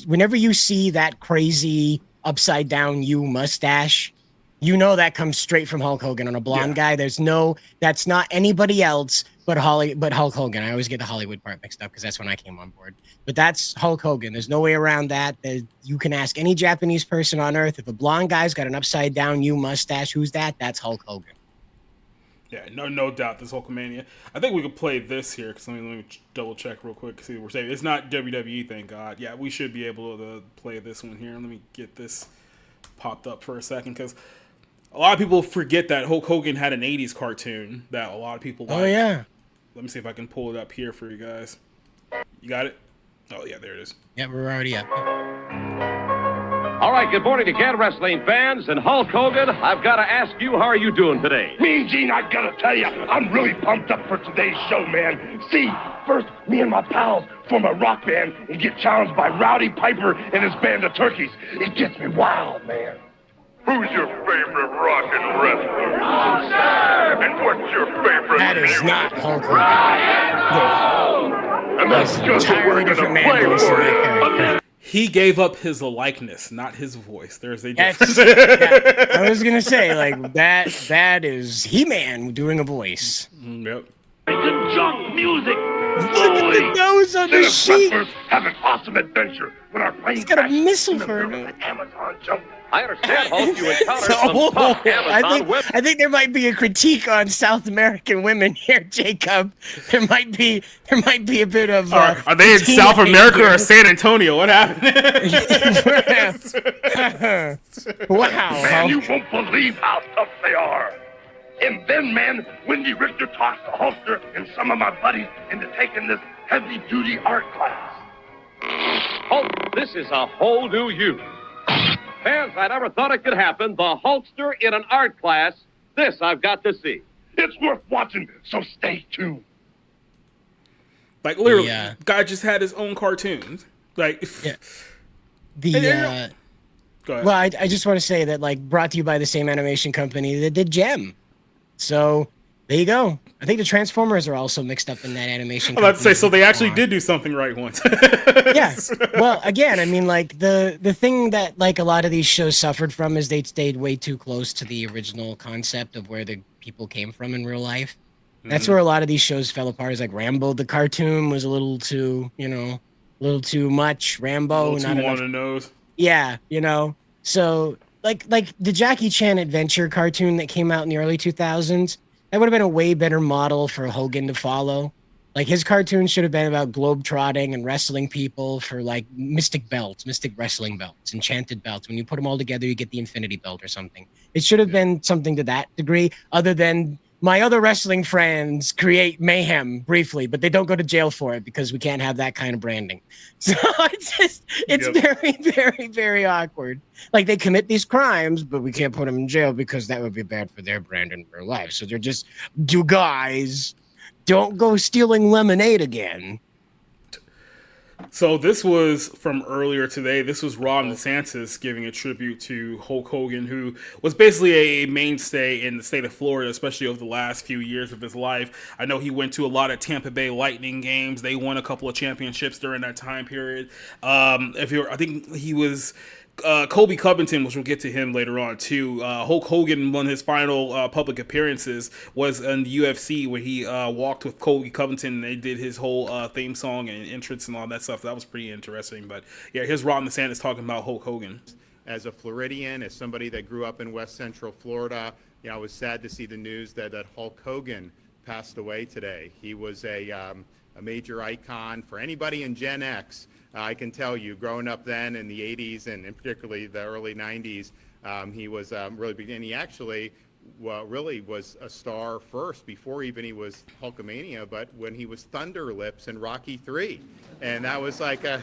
Whenever you see that crazy upside down U mustache, that comes straight from Hulk Hogan on a blonde guy. That's not anybody else but Hulk Hogan. I always get the Hollywood part mixed up because that's when I came on board. But that's Hulk Hogan. There's no way around that. You can ask any Japanese person on earth, if a blonde guy's got an upside down U mustache, who's that? That's Hulk Hogan. Yeah, no doubt this Hulkamania. I think we could play this here because let me double check real quick. See what we're saying. It's not WWE, thank God. Yeah, we should be able to play this one here. Let me get this popped up for a second because a lot of people forget that Hulk Hogan had an 80s cartoon that a lot of people like. Oh, yeah. Let me see if I can pull it up here for you guys. You got it? Oh, yeah, there it is. Yeah, we're already up. All right, good morning again, wrestling fans. And Hulk Hogan, I've got to ask you, how are you doing today? Mean Gene, I gotta tell you, I'm really pumped up for today's show, man. See, first, me and my pals form a rock band and get challenged by Rowdy Piper and his band of turkeys. It gets me wild, man. Who's your favorite rockin' wrestler? Hulkster! And what's your favorite That is music? not Hulk Hogan. And that's just what we're gonna play for you. He gave up his likeness, not his voice. There's a difference. I was gonna say, like, that is He-Man doing a voice. Yep. It's junk music. Look at the nose on the sheet. Wrestlers have an awesome adventure when our planes He's got a crash missile in the for middle it. of the Amazon jungle. I understand, Hulk, you encountered So, some tough Amazon women. I think there might be a critique on South American women here, Jacob. There might be a bit of. Are they in South America or San Antonio? What happened? Wow. Man, you won't believe how tough they are. And then, man, Wendy Richter talks to Hulkster and some of my buddies into taking this heavy-duty art class. Hulk, this is a whole new you. Fans, I never thought it could happen. The Hulkster in an art class. This I've got to see. It's worth watching, so stay tuned. Like literally, Yeah. guy just had his own cartoons. Like, Yeah. Go ahead. Well, I just want to say that, like, brought to you by the same animation company that did Gem. So there you go. I think the Transformers are also mixed up in that animation. I'm about to say, so they actually company. did do something right once. Yeah. Well, again, I mean, like the thing that like a lot of these shows suffered from is they stayed way too close to the original concept of where the people came from in real life. That's where a lot of these shows fell apart. Is like Rambo the cartoon was a little too, a little too much. Rambo, Too not enough. on the nose. Yeah, So like the Jackie Chan adventure cartoon that came out in the early 2000s, that would have been a way better model for Hogan to follow. Like his cartoon should have been about globe-trotting and wrestling people for like mystic wrestling belts, enchanted belts. When you put them all together, you get the infinity belt or something. It should have been something to that degree, other than my other wrestling friends create mayhem briefly, but they don't go to jail for it because we can't have that kind of branding. So it's very, very, very awkward. Like they commit these crimes, but we can't put them in jail because that would be bad for their brand in real life. So they're just, you guys, don't go stealing lemonade again. So this was from earlier today. This was Ron DeSantis giving a tribute to Hulk Hogan, who was basically a mainstay in the state of Florida, especially over the last few years of his life. I know he went to a lot of Tampa Bay Lightning games. They won a couple of championships during that time period. I think he was Colby Covington, which we'll get to him later on too. Hulk Hogan, one of his final public appearances was in the UFC where he walked with Colby Covington and they did his whole theme song and entrance and all that stuff. That was pretty interesting. But yeah, here's Ron DeSantis talking about Hulk Hogan. As a Floridian, as somebody that grew up in West Central Florida, I was sad to see the news that Hulk Hogan passed away today. He was a major icon for anybody in Gen X. I can tell you, growing up then in the 80s and particularly the early 90s, he was really big. And he actually really was a star first before even he was Hulkamania, but when he was Thunder Lips in Rocky 3. And that was like a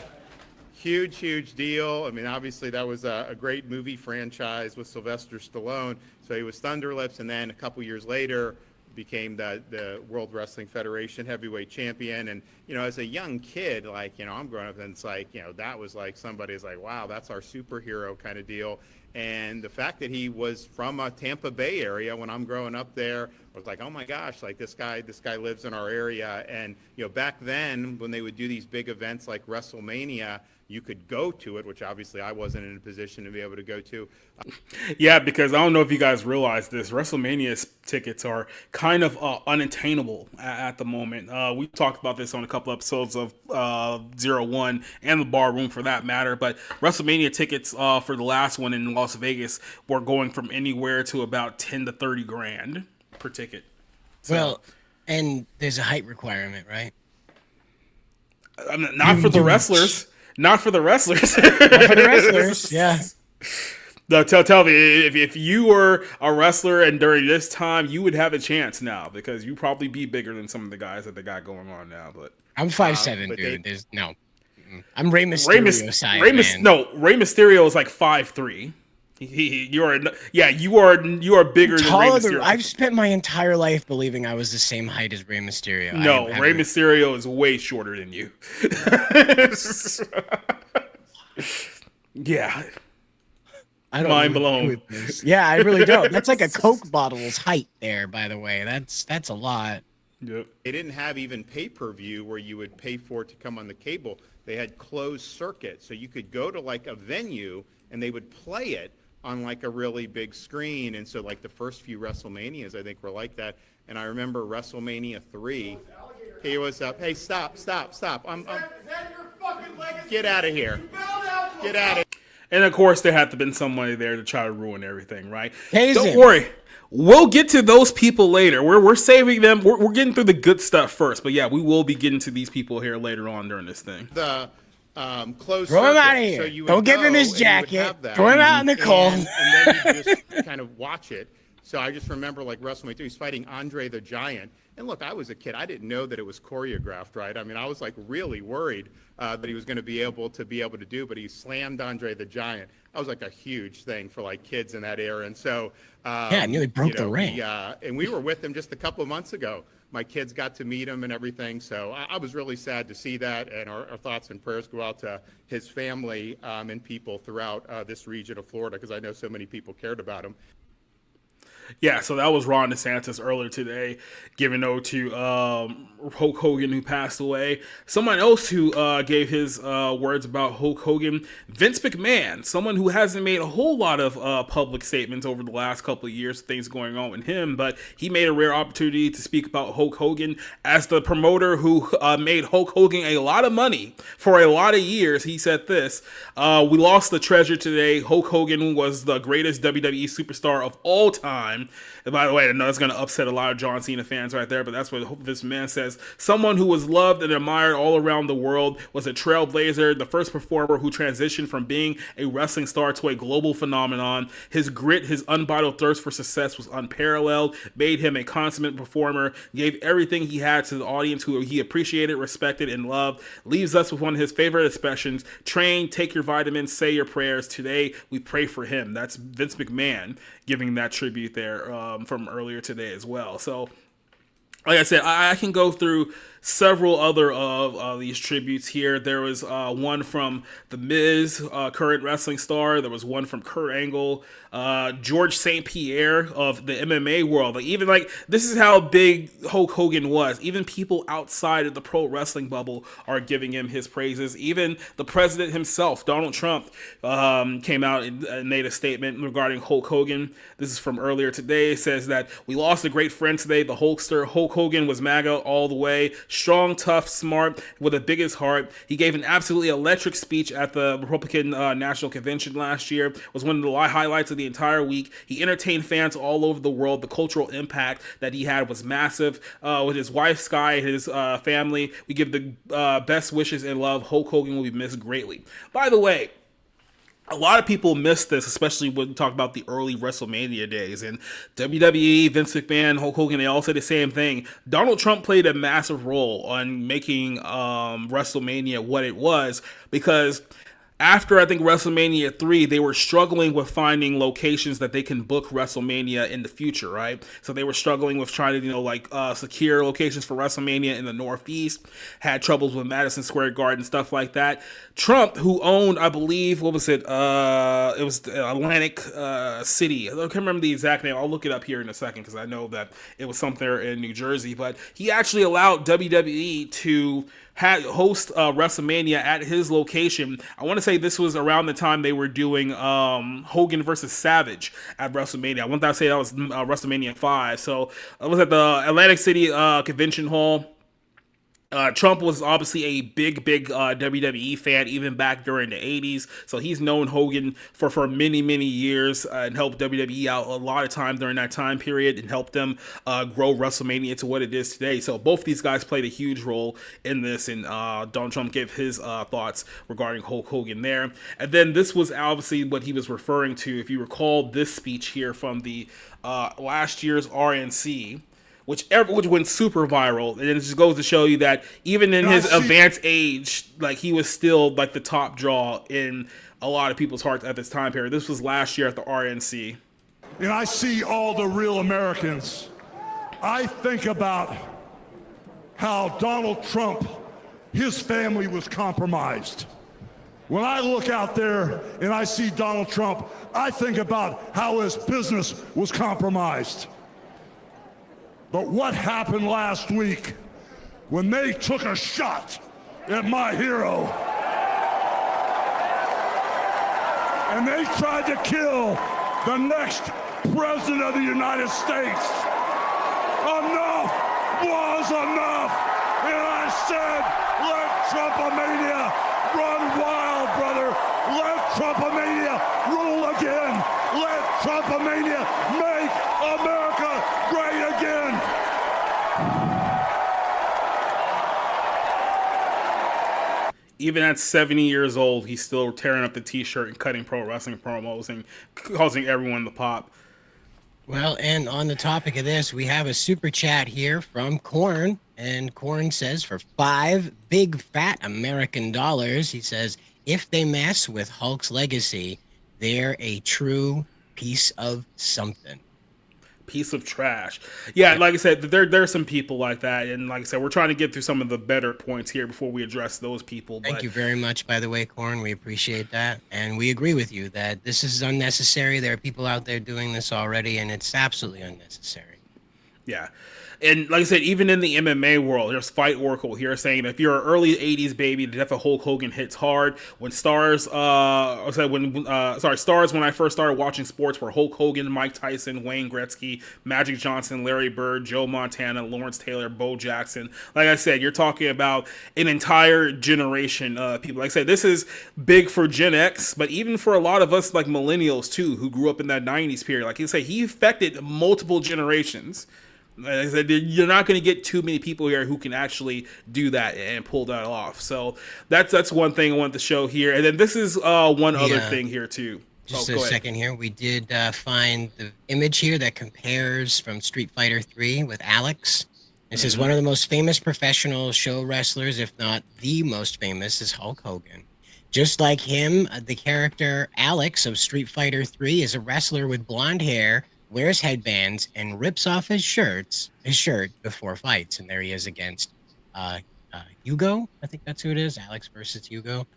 huge, huge deal. I mean, obviously that was a great movie franchise with Sylvester Stallone. So he was Thunder Lips, and then a couple years later became the World Wrestling Federation heavyweight champion. And, as a young kid, I'm growing up and it's like, that was like somebody's like, wow, that's our superhero kind of deal. And the fact that he was from a Tampa Bay area when I'm growing up there, I was like, oh my gosh, like this guy lives in our area. And, back then when they would do these big events like WrestleMania, you could go to it, which obviously I wasn't in a position to be able to go to. Yeah, because I don't know if you guys realize this, WrestleMania tickets are kind of unattainable at the moment. We talked about this on a couple episodes of 01 and the Bar Room for that matter, but WrestleMania tickets for the last one in Las Vegas were going from anywhere to about 10 to 30 grand per ticket. So, Well, and there's a height requirement, right? not for the wrestlers. Not for the wrestlers. For the wrestlers, yeah. No, tell me, if you were a wrestler and during this time, you would have a chance now because you probably be bigger than some of the guys that they got going on now. But I'm 5'7", dude. There's no. I'm Rey Rey Mysterio size, man. No, Rey Mysterio is like 5'3". You are bigger than Rey Mysterio. I've spent my entire life believing I was the same height as Rey Mysterio. No, Rey Mysterio is way shorter than you. Yeah. I don't Mind agree blown. with this. Yeah, I really don't. That's like a Coke bottle's height there, by the way. That's a lot. Yep. They didn't have even pay-per-view where you would pay for it to come on the cable. They had closed circuit, so you could go to like a venue and they would play it on like a really big screen. And so like the first few WrestleManias, I think, were like that. And I remember WrestleMania 3. He was up. Hey, stop. I'm get out of here. Get out of. And of course, there had to have been somebody there to try to ruin everything, right? Hazen. Don't worry. We'll get to those people later. We're saving them. We're getting through the good stuff first. But yeah, we will be getting to these people here later on during this thing. The closed Throw him circuit. out of here. So you would Don't give him go his and you would jacket. have that. Throw him out in the cold. And then you just kind of watch it. So I just remember like WrestleMania 2, he's fighting Andre the Giant. And look, I was a kid. I didn't know that it was choreographed, right? I mean, I was like really worried that he was going to be able to do, but he slammed Andre the Giant. That was like a huge thing for like kids in that era. And so, yeah, nearly broke the ring. And we were with him just a couple of months ago. My kids got to meet him and everything. So I was really sad to see that. And our thoughts and prayers go out to his family and people throughout this region of Florida, because I know so many people cared about him. Yeah, so that was Ron DeSantis earlier today, giving note to Hulk Hogan, who passed away. Someone else who gave his words about Hulk Hogan, Vince McMahon, someone who hasn't made a whole lot of public statements over the last couple of years, things going on with him, but he made a rare opportunity to speak about Hulk Hogan as the promoter who made Hulk Hogan a lot of money for a lot of years. He said this, we lost the treasure today. Hulk Hogan was the greatest WWE superstar of all time. And by the way, I know it's going to upset a lot of John Cena fans right there, but that's what this man says. Someone who was loved and admired all around the world, was a trailblazer, the first performer who transitioned from being a wrestling star to a global phenomenon. His grit, his unbridled thirst for success was unparalleled, made him a consummate performer, gave everything he had to the audience who he appreciated, respected, and loved. Leaves us with one of his favorite expressions: train, take your vitamins, say your prayers. Today, we pray for him. That's Vince McMahon giving that tribute there from earlier today as well. So, like I said, I can go through several other of these tributes here. There was one from The Miz, current wrestling star. There was one from Kurt Angle, George St. Pierre of the MMA world. Like, even like, this is how big Hulk Hogan was. Even people outside of the pro wrestling bubble are giving him his praises. Even the president himself, Donald Trump, came out and made a statement regarding Hulk Hogan. This is from earlier today. It says that we lost a great friend today, the Hulkster. Hulk Hogan was MAGA all the way. Strong, tough, smart, with the biggest heart. He gave an absolutely electric speech at the Republican National Convention last year. Was one of the highlights of the entire week. He entertained fans all over the world. The cultural impact that he had was massive. With his wife, Sky, his family, we give the best wishes and love. Hulk Hogan will be missed greatly. By the way, a lot of people miss this, especially when we talk about the early WrestleMania days. And WWE, Vince McMahon, Hulk Hogan, they all say the same thing. Donald Trump played a massive role on making WrestleMania what it was, because after, I think, WrestleMania 3, they were struggling with finding locations that they can book WrestleMania in the future, right? So they were struggling with trying to, secure locations for WrestleMania in the Northeast, had troubles with Madison Square Garden, stuff like that. Trump, who owned, I believe, what was it? It was Atlantic City. I can't remember the exact name. I'll look it up here in a second, because I know that it was somewhere in New Jersey. But he actually allowed WWE to host WrestleMania at his location. I want to say this was around the time they were doing Hogan versus Savage at WrestleMania. I want to say that was WrestleMania 5. So it was at the Atlantic City Convention Hall. Trump was obviously a big WWE fan even back during the 80s, so he's known Hogan for many years and helped WWE out a lot of time during that time period and helped them grow WrestleMania to what it is today. So both these guys played a huge role in this, and Donald Trump gave his thoughts regarding Hulk Hogan there. And then this was obviously what he was referring to, if you recall this speech here from the last year's RNC, which went super viral, and it just goes to show you that even in his advanced age, like, he was still like the top draw in a lot of people's hearts at this time period. This was last year at the RNC. And I see all the real Americans. I think about how Donald Trump, his family was compromised. When I look out there and I see Donald Trump, I think about how his business was compromised. But what happened last week when they took a shot at my hero and they tried to kill the next president of the United States? Enough was enough. And I said, let Trumpomania run wild, brother. Let Trumpomania rule again. Let Trumpomania make America great again. Even at 70 years old, he's still tearing up the t-shirt and cutting pro wrestling promos and causing everyone to pop. Well, and on the topic of this, we have a super chat here from Korn, and Korn says for $5 big fat American dollars, he says, if they mess with Hulk's legacy, they're a true piece of something. Piece of trash. Yeah, like I said, there are some people like that, and like I said, we're trying to get through some of the better points here before we address those people. Thank you very much, by the way, Korn. We appreciate that, and we agree with you that this is unnecessary. There are people out there doing this already, and it's absolutely unnecessary. Yeah. And like I said, even in the MMA world, there's Fight Oracle here saying if you're an early 80s baby, the death of Hulk Hogan hits hard. When stars, when I first started watching sports were Hulk Hogan, Mike Tyson, Wayne Gretzky, Magic Johnson, Larry Bird, Joe Montana, Lawrence Taylor, Bo Jackson. Like I said, you're talking about an entire generation of people. Like I said, this is big for Gen X, but even for a lot of us like millennials too, who grew up in that 90s period. Like you say, he affected multiple generations. Like I said, you're not going to get too many people here who can actually do that and pull that off. So that's one thing I want to show here. And then this is one other thing here too. Just a second here. We did find the image here that compares from Street Fighter 3 with Alex. This is one of the most famous professional show wrestlers, if not the most famous, is Hulk Hogan. Just like him, the character Alex of Street Fighter 3 is a wrestler with blonde hair, wears headbands, and rips off his shirt before fights. And there he is against Hugo. I think that's who it is. Alex versus Hugo.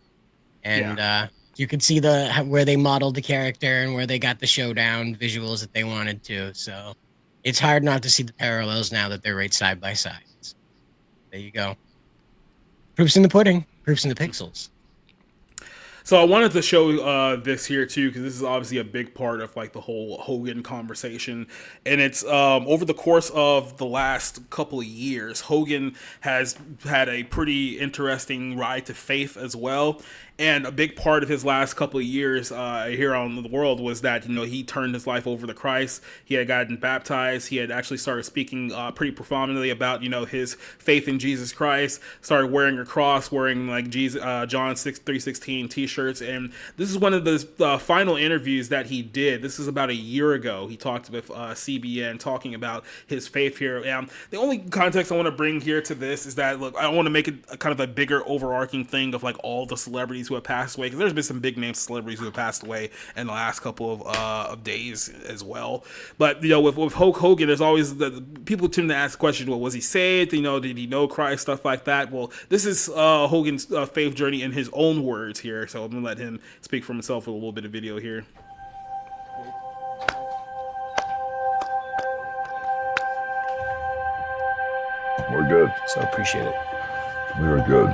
And you can see where they modeled the character and where they got the showdown visuals that they wanted to. So it's hard not to see the parallels now that they're right side by side. So there you go. Proofs in the pudding. Proofs in the pixels. So I wanted to show this here too, because this is obviously a big part of like the whole Hogan conversation, and it's over the course of the last couple of years, Hogan has had a pretty interesting ride to faith as well. And a big part of his last couple of years here on the world was that, he turned his life over to Christ. He had gotten baptized. He had actually started speaking pretty profoundly about, his faith in Jesus Christ. Started wearing a cross, wearing like John 3:16 t-shirts. And this is one of the final interviews that he did. This is about a year ago. He talked with CBN talking about his faith here. And the only context I want to bring here to this is that, look, I want to make it a kind of a bigger overarching thing of like all the celebrities who have passed away, because there's been some big name celebrities who have passed away in the last couple of days as well. But with Hulk Hogan, there's always the people tend to ask the question, well, was he saved? Did he know Christ? Stuff like that. Well, this is Hogan's faith journey in his own words here, so I'm gonna let him speak for himself with a little bit of video here. We're good. So I appreciate it. We were good.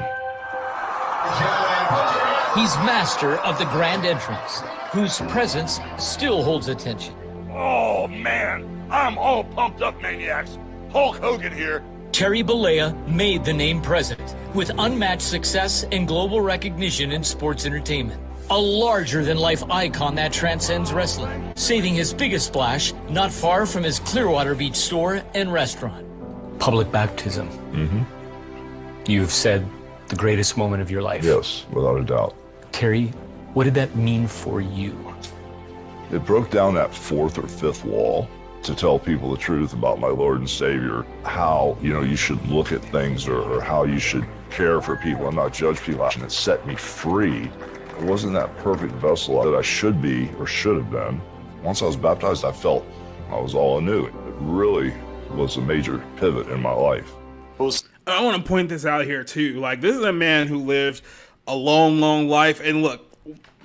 He's master of the grand entrance, whose presence still holds attention. Oh, man. I'm all pumped up, maniacs. Hulk Hogan here. Terry Bollea made the name president with unmatched success and global recognition in sports entertainment. A larger-than-life icon that transcends wrestling, saving his biggest splash not far from his Clearwater Beach store and restaurant. Public baptism. Mm-hmm. You've said the greatest moment of your life. Yes, without a doubt. Terry, what did that mean for you? It broke down that fourth or fifth wall to tell people the truth about my Lord and Savior, how, you should look at things or how you should care for people and not judge people. And it set me free. It wasn't that perfect vessel that I should be or should have been. Once I was baptized, I felt I was all anew. It really was a major pivot in my life. I want to point this out here too. Like, this is a man who lived a long, long life. And look,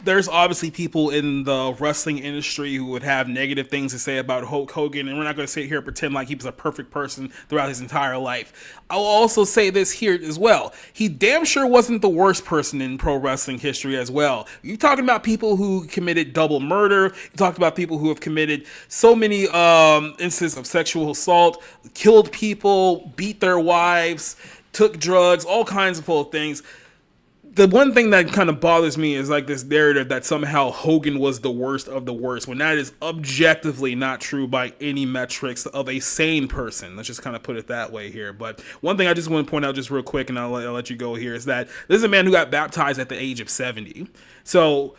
there's obviously people in the wrestling industry who would have negative things to say about Hulk Hogan, and we're not going to sit here and pretend like he was a perfect person throughout his entire life. I'll also say this here as well. He damn sure wasn't the worst person in pro wrestling history as well. You're talking about people who committed double murder. You talked about people who have committed so many instances of sexual assault, killed people, beat their wives. took drugs, all kinds of full things. The one thing that kind of bothers me is like this narrative that somehow Hogan was the worst of the worst, when that is objectively not true by any metrics of a sane person. Let's just kind of put it that way here. But one thing I just want to point out just real quick, and I'll let you go here, is that this is a man who got baptized at the age of 70. So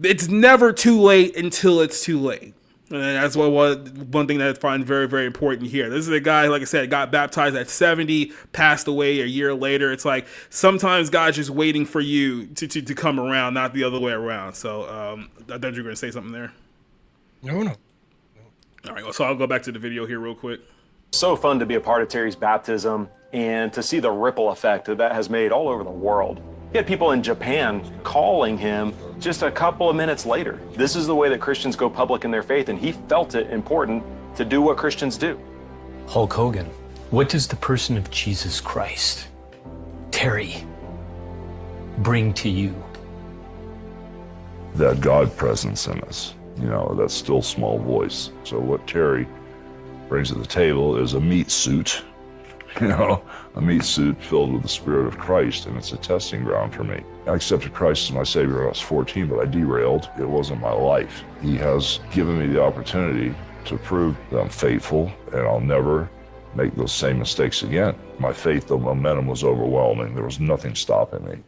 it's never too late until it's too late. And that's one thing that I find very, very important here. This is a guy, like I said, got baptized at 70, passed away a year later. It's like sometimes God's just waiting for you to come around, not the other way around. So I thought you were going to say something there. No. All right, so I'll go back to the video here real quick. So fun to be a part of Terry's baptism and to see the ripple effect that has made all over the world. He had people in Japan calling him just a couple of minutes later. This is the way that Christians go public in their faith, and he felt it important to do what Christians do. Hulk Hogan, what does the person of Jesus Christ, Terry, bring to you? That God presence in us, that still small voice. So what Terry brings to the table is a meat suit, a meat suit filled with the Spirit of Christ, and it's a testing ground for me. I accepted Christ as my Savior when I was 14, but I derailed. It wasn't my life. He has given me the opportunity to prove that I'm faithful, and I'll never make those same mistakes again. My faith, the momentum was overwhelming. There was nothing stopping me.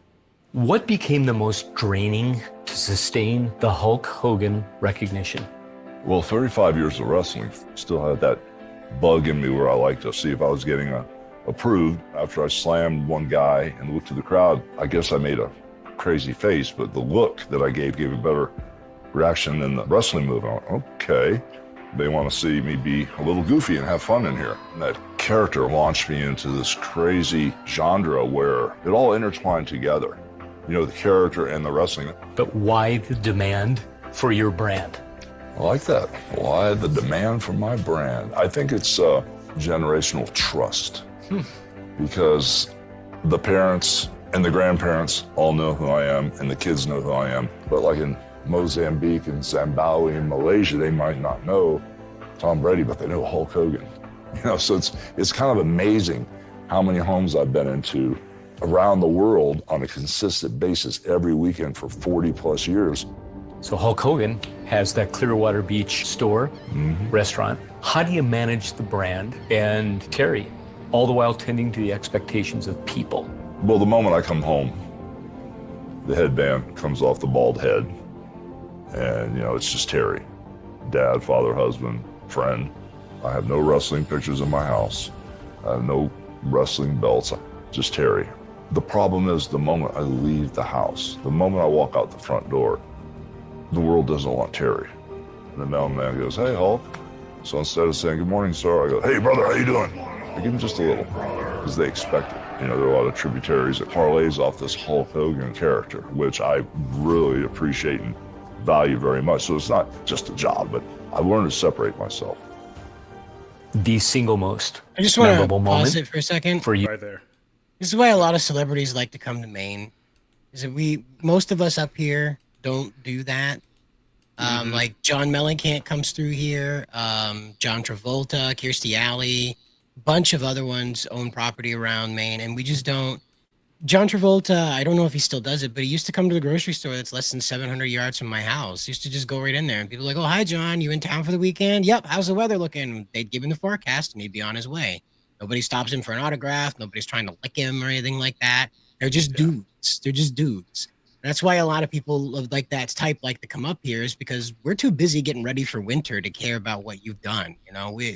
What became the most draining to sustain the Hulk Hogan recognition? Well, 35 years of wrestling, still had that bug in me where I like to see if I was getting approved. After I slammed one guy and looked to the crowd, I guess I made a crazy face, but the look that I gave a better reaction than the wrestling move. I went, okay, they want to see me be a little goofy and have fun in here. And that character launched me into this crazy genre where it all intertwined together. The character and the wrestling. But why the demand for your brand? I like that. Why the demand for my brand? I think it's generational trust. Because the parents and the grandparents all know who I am, and the kids know who I am. But like in Mozambique and Zimbabwe and Malaysia, they might not know Tom Brady, but they know Hulk Hogan. So it's kind of amazing how many homes I've been into around the world on a consistent basis every weekend for 40 plus years. So Hulk Hogan has that Clearwater Beach store, restaurant. How do you manage the brand and Terry, all the while tending to the expectations of people? Well, the moment I come home, the headband comes off the bald head, and it's just Terry. Dad, father, husband, friend. I have no wrestling pictures in my house. I have no wrestling belts, just Terry. The problem is the moment I leave the house, the moment I walk out the front door, the world doesn't want Terry. And the mailman goes, hey, Hulk. So instead of saying, good morning, sir, I go, hey, brother, how you doing? I give him just a little, because they expect it. There are a lot of tributaries that parlays off this Hulk Hogan character, which I really appreciate and value very much. So it's not just a job, but I've learned to separate myself. The single most I just want to memorable pause moment it for a second. for you. Right there. This is why a lot of celebrities like to come to Maine. Is that most of us up here don't do that. Like John Mellencamp comes through here. John Travolta, Kirstie Alley, bunch of other ones own property around Maine, and we just don't. John Travolta, I don't know if he still does it, but he used to come to the grocery store that's less than 700 yards from my house. He used to just go right in there, and people are like, oh, hi, John, you in town for the weekend? Yep, how's the weather looking? They'd give him the forecast, and he'd be on his way. Nobody stops him for an autograph. Nobody's trying to lick him or anything like that. They're just dudes. They're just dudes. That's why a lot of people of like that type like to come up here, is because we're too busy getting ready for winter to care about what you've done.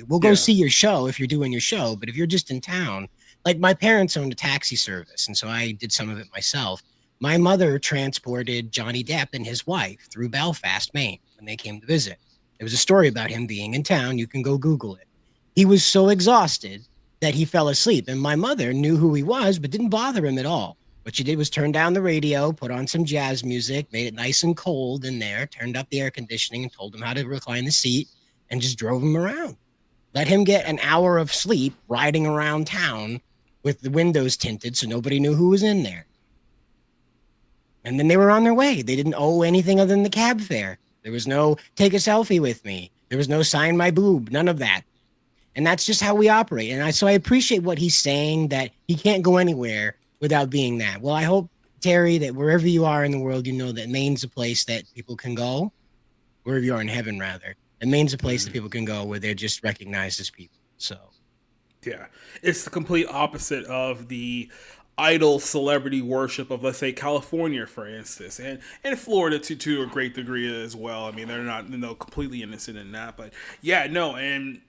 We'll go see your show if you're doing your show, but if you're just in town, like my parents owned a taxi service, and so I did some of it myself. My mother transported Johnny Depp and his wife through Belfast, Maine, when they came to visit. There was a story about him being in town. You can go Google it. He was so exhausted that he fell asleep, and my mother knew who he was, but didn't bother him at all. What she did was turn down the radio, put on some jazz music, made it nice and cold in there, turned up the air conditioning, and told him how to recline the seat, and just drove him around. Let him get an hour of sleep riding around town with the windows tinted so nobody knew who was in there. And then they were on their way. They didn't owe anything other than the cab fare. There was no take a selfie with me. There was no sign my boob, none of that. And that's just how we operate. And so I appreciate what he's saying, that he can't go anywhere without being that. Well, I hope, Terry, that wherever you are in the world, you know that Maine's a place that people can go, wherever you are in heaven, rather. And Maine's a place that people can go where they're just recognized as people. So, yeah, it's the complete opposite of the idol celebrity worship of, let's say, California, for instance, and Florida to a great degree as well. I mean, they're not completely innocent in that, but yeah, no, and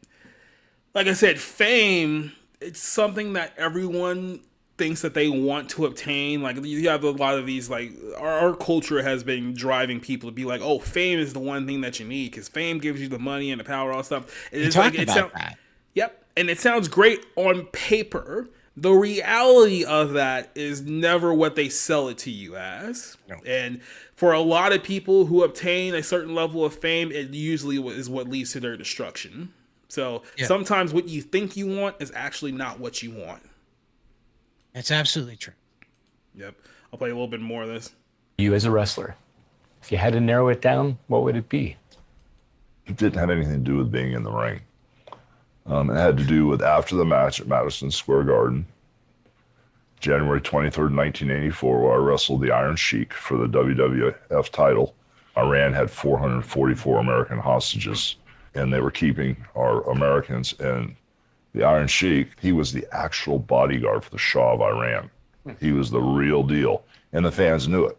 like I said, fame, it's something that everyone thinks that they want to obtain. Like, you have a lot of these, like, our culture has been driving people to be like, oh, fame is the one thing that you need, because fame gives you the money and the power, all that stuff. It's like, that. Yep, and it sounds great on paper. The reality of that is never what they sell it to you as. No. And for a lot of people who obtain a certain level of fame, it usually is what leads to their destruction. So sometimes what you think you want is actually not what you want. That's absolutely true. Yep. I'll play a little bit more of this. You as a wrestler, if you had to narrow it down, what would it be? It didn't have anything to do with being in the ring. It had to do with after the match at Madison Square Garden, January 23rd, 1984, where I wrestled the Iron Sheik for the WWF title. Iran had 444 American hostages, and they were keeping our Americans. And the Iron Sheik, he was the actual bodyguard for the Shah of Iran. He was the real deal, and the fans knew it.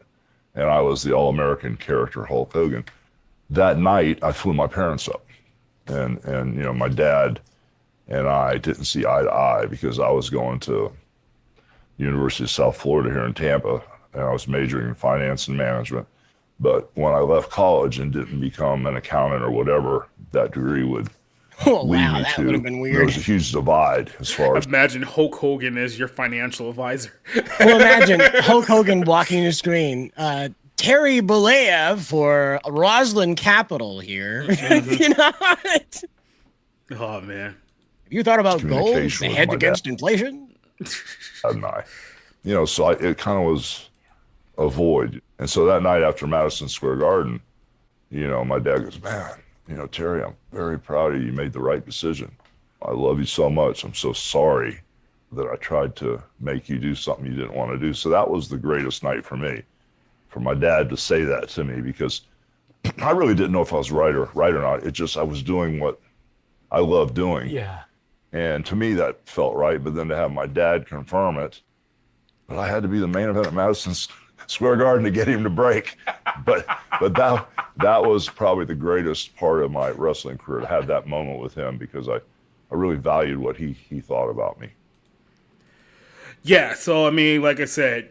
And I was the all-American character, Hulk Hogan. That night, I flew my parents up, and you know, my dad and I didn't see eye to eye because I was going to University of South Florida here in Tampa, and I was majoring in finance and management. But when I left college and didn't become an accountant or whatever that degree would lead me that to, would have been weird. there was a huge divide as far as... Imagine Hulk Hogan as your financial advisor. Well, imagine Hulk Hogan walking the screen. Terry Bollea for Roslyn Capital here. You know what? Oh, man. You thought about gold, Communication the with head my against dad. inflation? And I, you know, so it kind of was a void. And so that night after Madison Square Garden, you know, my dad goes, man, you know, Terry, I'm very proud of you. You made the right decision. I love you so much. I'm so sorry that I tried to make you do something you didn't want to do. So that was the greatest night for me, for my dad to say that to me, because I really didn't know if I was right or not. It just, I was doing what I love doing. Yeah. And to me, that felt right. But then to have my dad confirm it, but I had to be the main event at Madison Square Garden to get him to break. But that was probably the greatest part of my wrestling career, to have that moment with him, because I really valued what he thought about me. Yeah, so I mean, like I said,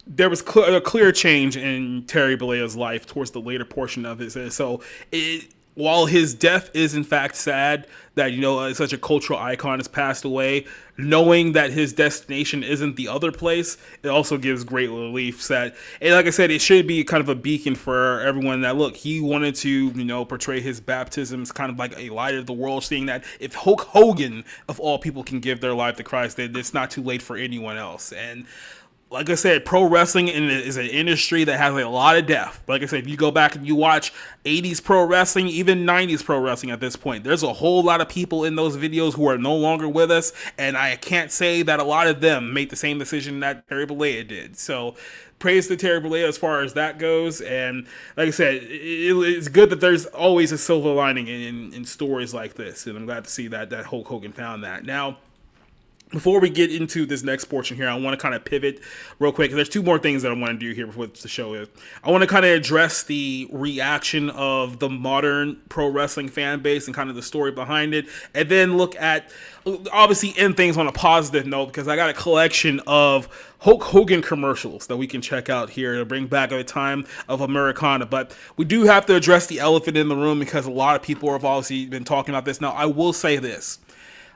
there was a clear change in Terry Bollea's life towards the later portion of his. So while his death is in fact sad, that, you know, such a cultural icon has passed away, knowing that his destination isn't the other place, it also gives great relief. That, and like I said, it should be kind of a beacon for everyone that, look, he wanted to, you know, portray his baptism as kind of like a light of the world, seeing that if Hulk Hogan, of all people, can give their life to Christ, that it's not too late for anyone else. And like I said, pro wrestling is an industry that has a lot of depth. Like I said, if you go back and you watch 80s pro wrestling, even 90s pro wrestling at this point, there's a whole lot of people in those videos who are no longer with us, and I can't say that a lot of them made the same decision that Terry Bollea did. So praise to Terry Bollea as far as that goes. And like I said, it's good that there's always a silver lining in stories like this, and I'm glad to see that Hulk Hogan found that. Now, before we get into this next portion here, I want to kind of pivot real quick. There's two more things that I want to do here before the show is. I want to kind of address the reaction of the modern pro wrestling fan base and kind of the story behind it, and then look at, obviously, end things on a positive note, because I got a collection of Hulk Hogan commercials that we can check out here to bring back a time of Americana. But we do have to address the elephant in the room, because a lot of people have obviously been talking about this. Now, I will say this.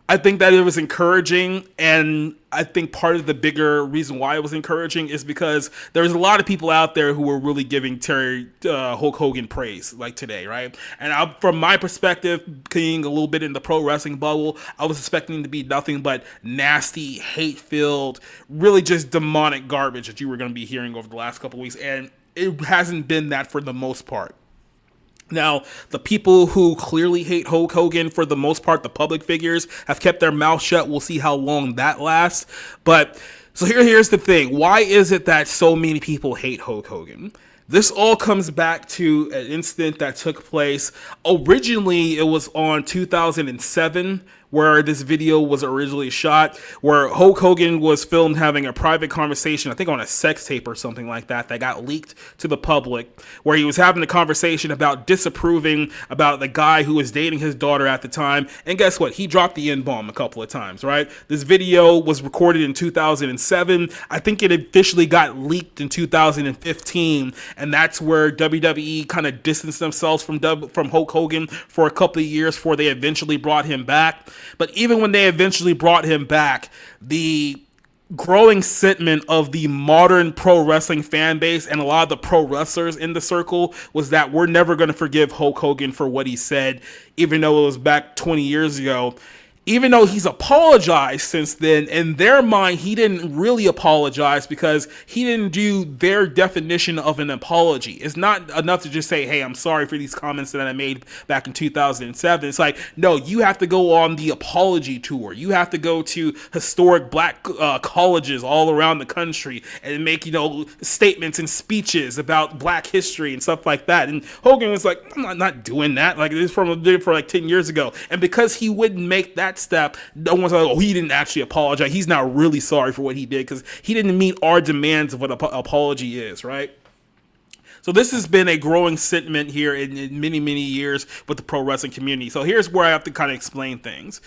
I think that it was encouraging, and I think part of the bigger reason why it was encouraging is because there's a lot of people out there who were really giving Hulk Hogan praise, like today, right? And from my perspective, being a little bit in the pro wrestling bubble, I was expecting to be nothing but nasty, hate-filled, really just demonic garbage that you were going to be hearing over the last couple of weeks, and it hasn't been that for the most part. Now, the people who clearly hate Hulk Hogan, for the most part, the public figures, have kept their mouth shut. We'll see how long that lasts. But so here's the thing. Why is it that so many people hate Hulk Hogan? This all comes back to an incident that took place. Originally, it was on 2007, where this video was originally shot, where Hulk Hogan was filmed having a private conversation, I think on a sex tape or something like that got leaked to the public, where he was having a conversation about disapproving about the guy who was dating his daughter at the time. And guess what? He dropped the N-bomb a couple of times, right? This video was recorded in 2007. I think it officially got leaked in 2015, and that's where WWE kind of distanced themselves from Hulk Hogan for a couple of years before they eventually brought him back. But even when they eventually brought him back, the growing sentiment of the modern pro wrestling fan base and a lot of the pro wrestlers in the circle was that we're never going to forgive Hulk Hogan for what he said, even though it was back 20 years ago. Even though he's apologized since then, in their mind, he didn't really apologize because he didn't do their definition of an apology. It's not enough to just say, hey, I'm sorry for these comments that I made back in 2007. It's like, no, you have to go on the apology tour. You have to go to historic black colleges all around the country and make, statements and speeches about black history and stuff like that. And Hogan was like, I'm not doing that. Like, this for like 10 years ago. And because he wouldn't make that step, no one's like, oh, he didn't actually apologize. He's not really sorry for what he did because he didn't meet our demands of what an apology is, right? So this has been a growing sentiment here in many, many years with the pro wrestling community. So here's where I have to kind of explain things.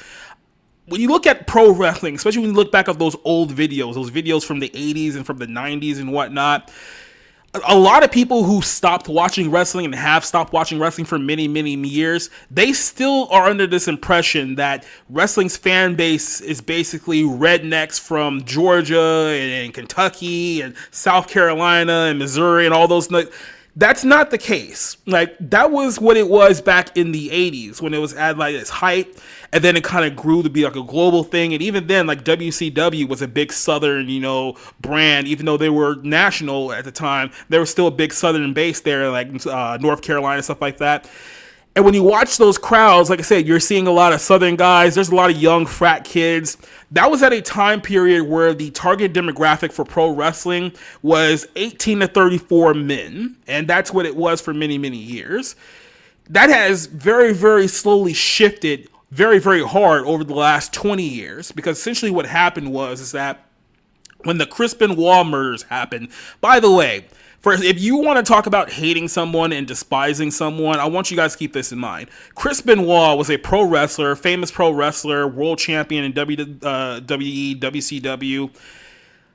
When you look at pro wrestling, especially when you look back at those old videos, those videos from the 80s and from the 90s and whatnot, a lot of people who stopped watching wrestling and have stopped watching wrestling for many, many years, they still are under this impression that wrestling's fan base is basically rednecks from Georgia and Kentucky and South Carolina and Missouri and all those. That's not the case. Like, that was what it was back in the 80s when it was at like its height, and then it kind of grew to be like a global thing. And even then, like, WCW was a big Southern, brand. Even though they were national at the time, they were still a big Southern base there, like North Carolina, stuff like that. And when you watch those crowds, like I said, you're seeing a lot of Southern guys. There's a lot of young frat kids. That was at a time period where the target demographic for pro wrestling was 18 to 34 men. And that's what it was for many, many years. That has very, very slowly shifted very, very hard over the last 20 years. Because essentially what happened is that when the Chris Benoit murders happened, by the way, if you want to talk about hating someone and despising someone, I want you guys to keep this in mind. Chris Benoit was a pro wrestler, famous pro wrestler, world champion in WWE, WCW.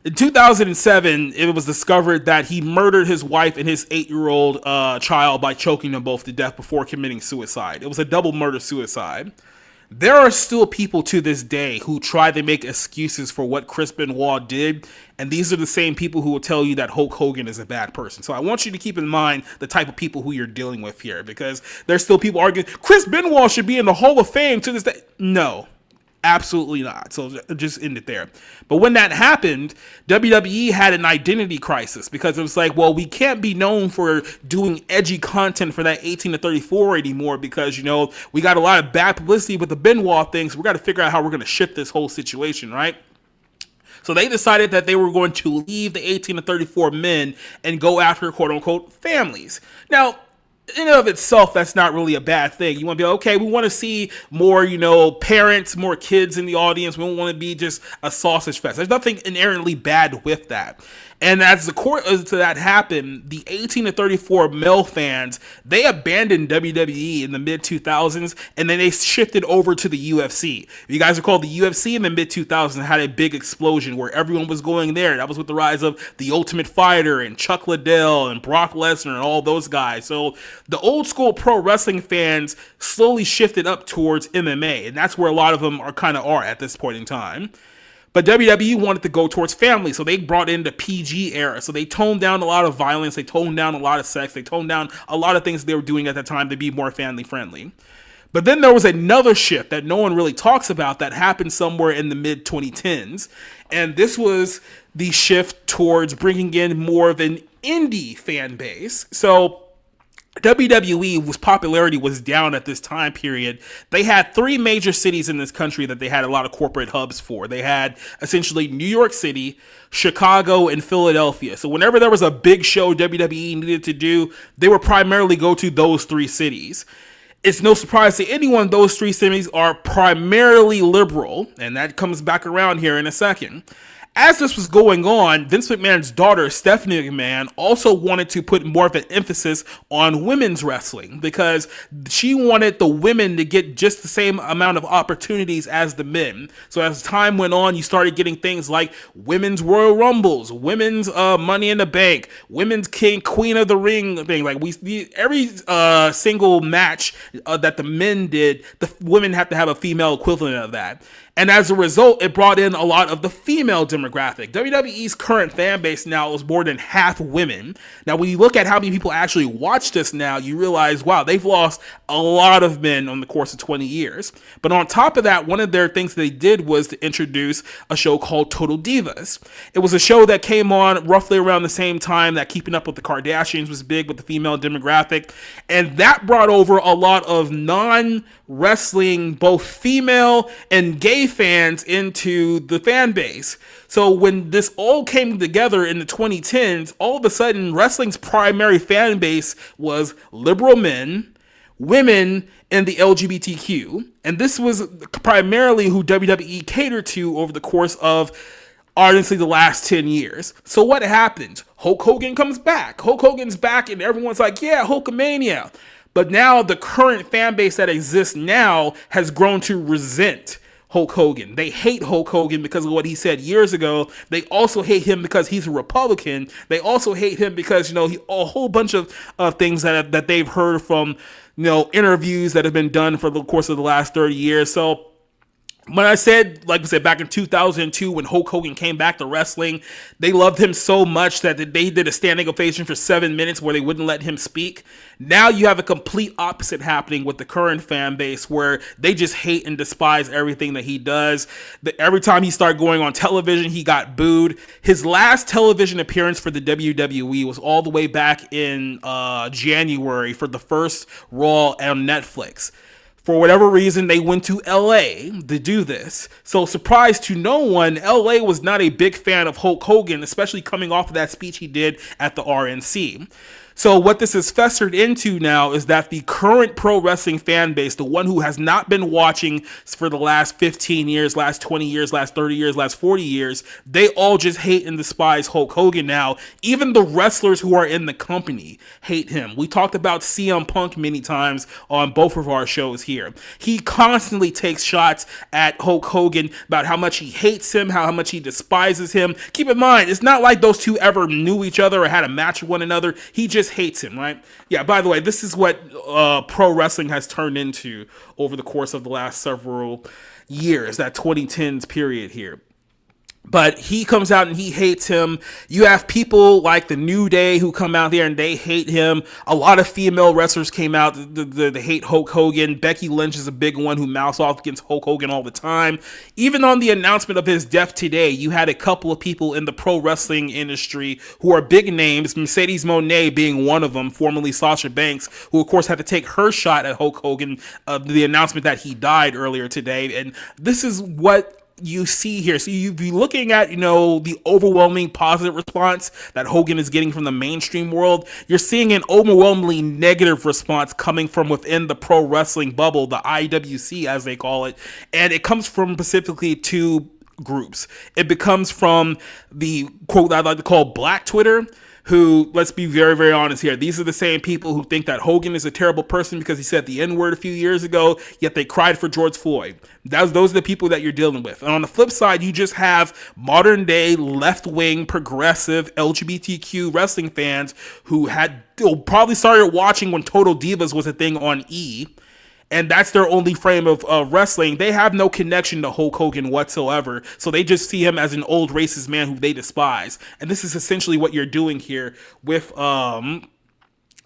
In 2007, it was discovered that he murdered his wife and his 8-year-old child by choking them both to death before committing suicide. It was a double murder-suicide. There are still people to this day who try to make excuses for what Chris Benoit did, and these are the same people who will tell you that Hulk Hogan is a bad person. So I want you to keep in mind the type of people who you're dealing with here, because there's still people arguing, Chris Benoit should be in the Hall of Fame to this day. No. Absolutely not. So just end it there. But when that happened, WWE had an identity crisis because it was like, well, we can't be known for doing edgy content for that 18 to 34 anymore because, we got a lot of bad publicity with the Benoit thing. So we got to figure out how we're going to shift this whole situation, right? So they decided that they were going to leave the 18 to 34 men and go after quote unquote families. Now, in and of itself, that's not really a bad thing. You want to be like, okay, we want to see more, parents, more kids in the audience. We don't want to be just a sausage fest. There's nothing inherently bad with that. And as the court to that happened, the 18 to 34 male fans, they abandoned WWE in the mid-2000s, and then they shifted over to the UFC. If you guys recall, the UFC in the mid-2000s had a big explosion where everyone was going there. That was with the rise of The Ultimate Fighter and Chuck Liddell and Brock Lesnar and all those guys. So the old school pro wrestling fans slowly shifted up towards MMA, and that's where a lot of them are at this point in time. But WWE wanted to go towards family, so they brought in the PG era. So they toned down a lot of violence, they toned down a lot of sex, they toned down a lot of things they were doing at the time to be more family friendly. But then there was another shift that no one really talks about that happened somewhere in the mid-2010s. And this was the shift towards bringing in more of an indie fan base. So WWE's popularity was down at this time period. They had 3 major cities in this country that they had a lot of corporate hubs for. They had essentially New York City, Chicago, and Philadelphia. So whenever there was a big show WWE needed to do, they would primarily go to those 3 cities. It's no surprise to anyone those 3 cities are primarily liberal, and that comes back around here in a second. As this was going on, Vince McMahon's daughter, Stephanie McMahon, also wanted to put more of an emphasis on women's wrestling because she wanted the women to get just the same amount of opportunities as the men. So as time went on, you started getting things like women's Royal Rumbles, women's Money in the Bank, women's Queen of the Ring thing. Like every single match that the men did, the women have to have a female equivalent of that. And as a result, it brought in a lot of the female demographic. WWE's current fan base now is more than half women. Now, when you look at how many people actually watch this now, you realize, wow, they've lost a lot of men on the course of 20 years. But on top of that, one of their things they did was to introduce a show called Total Divas. It was a show that came on roughly around the same time that Keeping Up with the Kardashians was big with the female demographic. And that brought over a lot of non-wrestling, both female and gay fans into the fan base. So when this all came together in the 2010s, all of a sudden wrestling's primary fan base was liberal men, women, and the LGBTQ. And this was primarily who WWE catered to over the course of honestly the last 10 years. So what happened? Hulk Hogan comes back. Hulk Hogan's back and everyone's like, yeah, Hulkamania. But now the current fan base that exists now has grown to resent Hulk Hogan. They hate Hulk Hogan because of what he said years ago. They also hate him because he's a Republican. They also hate him because, a whole bunch of things that they've heard from, interviews that have been done for the course of the last 30 years. So when I said, like I said, back in 2002, when Hulk Hogan came back to wrestling, they loved him so much that they did a standing ovation for 7 minutes where they wouldn't let him speak. Now you have a complete opposite happening with the current fan base where they just hate and despise everything that he does. Every time he started going on television, he got booed. His last television appearance for the WWE was all the way back in January for the first Raw on Netflix. For whatever reason, they went to LA to do this. So surprise to no one, LA was not a big fan of Hulk Hogan, especially coming off of that speech he did at the RNC. So what this has festered into now is that the current pro wrestling fan base, the one who has not been watching for the last 15 years, last 20 years, last 30 years, last 40 years, they all just hate and despise Hulk Hogan now. Even the wrestlers who are in the company hate him. We talked about CM Punk many times on both of our shows here. He constantly takes shots at Hulk Hogan about how much he hates him, how much he despises him. Keep in mind, it's not like those two ever knew each other or had a match with one another. He just hates him, right? Yeah, by the way, this is what pro wrestling has turned into over the course of the last several years, that 2010s period here. But he comes out and he hates him. You have people like the New Day who come out there and they hate him. A lot of female wrestlers came out to hate Hulk Hogan. Becky Lynch is a big one who mouths off against Hulk Hogan all the time. Even on the announcement of his death today, you had a couple of people in the pro wrestling industry who are big names, Mercedes Moné being one of them, formerly Sasha Banks, who of course had to take her shot at Hulk Hogan, the announcement that he died earlier today. And this is what you see here. So you'd be looking at, the overwhelming positive response that Hogan is getting from the mainstream world. You're seeing an overwhelmingly negative response coming from within the pro wrestling bubble, the IWC as they call it. And it comes from specifically two groups. It becomes from the quote that I like to call Black Twitter, who, let's be very, very honest here, these are the same people who think that Hogan is a terrible person because he said the N-word a few years ago, yet they cried for George Floyd. Those are the people that you're dealing with. And on the flip side, you just have modern day left-wing progressive LGBTQ wrestling fans who probably started watching when Total Divas was a thing on E! And that's their only frame of wrestling. They have no connection to Hulk Hogan whatsoever. So they just see him as an old racist man who they despise. And this is essentially what you're doing here with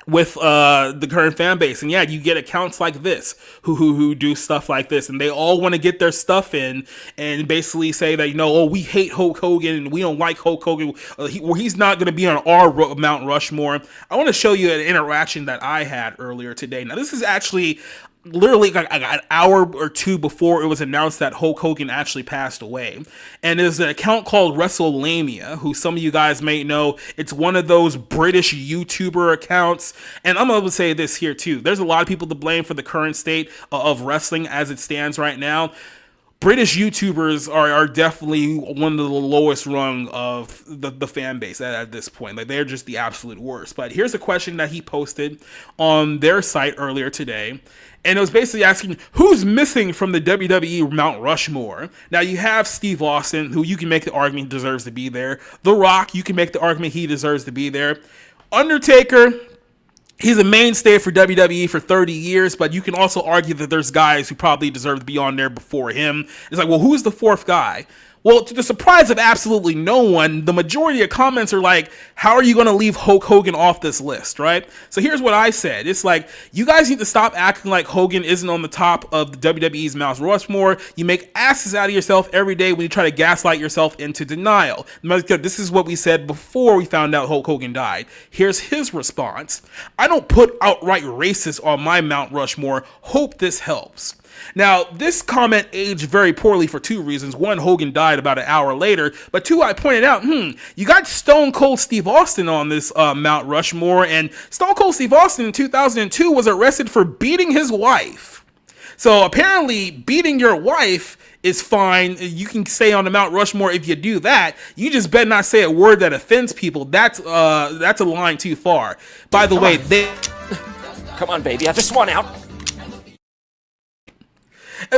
with the current fan base. And yeah, you get accounts like this who do stuff like this, and they all want to get their stuff in and basically say that, oh, we hate Hulk Hogan and we don't like Hulk Hogan, he's not going to be on our Mount Rushmore. I want to show you an interaction that I had earlier today. Now, this is actually literally like an hour or two before it was announced that Hulk Hogan actually passed away. And there's an account called WrestleLamia, who some of you guys may know. It's one of those British YouTuber accounts. And I'm going to say this here too. There's a lot of people to blame for the current state of wrestling as it stands right now. British YouTubers are definitely one of the lowest rung of the fan base at this point. Like, they're just the absolute worst. But here's a question that he posted on their site earlier today. And it was basically asking, who's missing from the WWE Mount Rushmore? Now, you have Steve Austin, who you can make the argument deserves to be there. The Rock, you can make the argument he deserves to be there. Undertaker, he's a mainstay for WWE for 30 years, but you can also argue that there's guys who probably deserve to be on there before him. It's like, well, who's the fourth guy? Well, to the surprise of absolutely no one, the majority of comments are like, how are you going to leave Hulk Hogan off this list, right? So here's what I said. It's like, you guys need to stop acting like Hogan isn't on the top of the WWE's Mount Rushmore. You make asses out of yourself every day when you try to gaslight yourself into denial. This is what we said before we found out Hulk Hogan died. Here's his response. I don't put outright racist on my Mount Rushmore. Hope this helps. Now, this comment aged very poorly for two reasons. One, Hogan died about an hour later. But two, I pointed out, you got Stone Cold Steve Austin on this Mount Rushmore. And Stone Cold Steve Austin in 2002 was arrested for beating his wife. So apparently beating your wife is fine. You can stay on the Mount Rushmore if you do that. You just better not say a word that offends people. That's a line too far. By the way, Come on, baby. I just want out.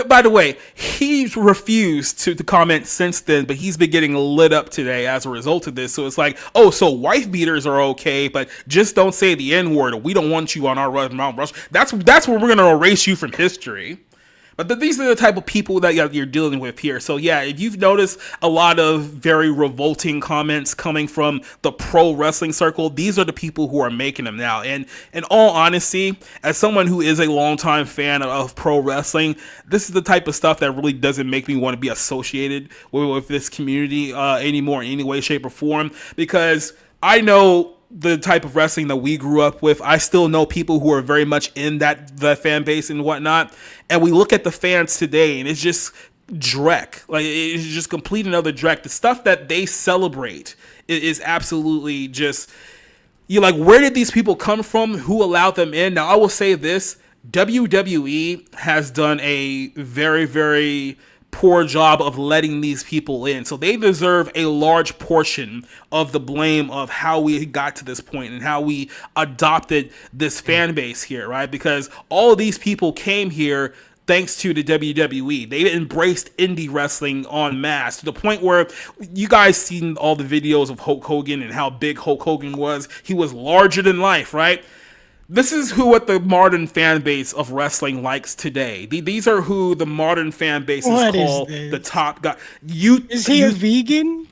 By the way, he's refused to comment since then, but he's been getting lit up today as a result of this. So it's like, oh, so wife beaters are okay, but just don't say the N-word. Or we don't want you on our Mount Rush. That's where we're going to erase you from history. But these are the type of people that you're dealing with here. So yeah, if you've noticed a lot of very revolting comments coming from the pro wrestling circle, these are the people who are making them now. And in all honesty, as someone who is a longtime fan of pro wrestling, this is the type of stuff that really doesn't make me want to be associated with this community anymore in any way, shape, or form. Because I know the type of wrestling that we grew up with. I still know people who are very much in the fan base and whatnot. And we look at the fans today and it's just dreck. Like, it's just complete another dreck. The stuff that they celebrate is absolutely just, you're like, where did these people come from? Who allowed them in? Now, I will say this, WWE has done a very, very poor job of letting these people in. So they deserve a large portion of the blame of how we got to this point and how we adopted this fan base here, right? Because all of these people came here thanks to the WWE. They embraced indie wrestling en masse to the point where you guys seen all the videos of Hulk Hogan and how big Hulk Hogan was. He was larger than life, right? This is what the modern fan base of wrestling likes today. These are who the modern fan base is called the top guy. Is he a vegan?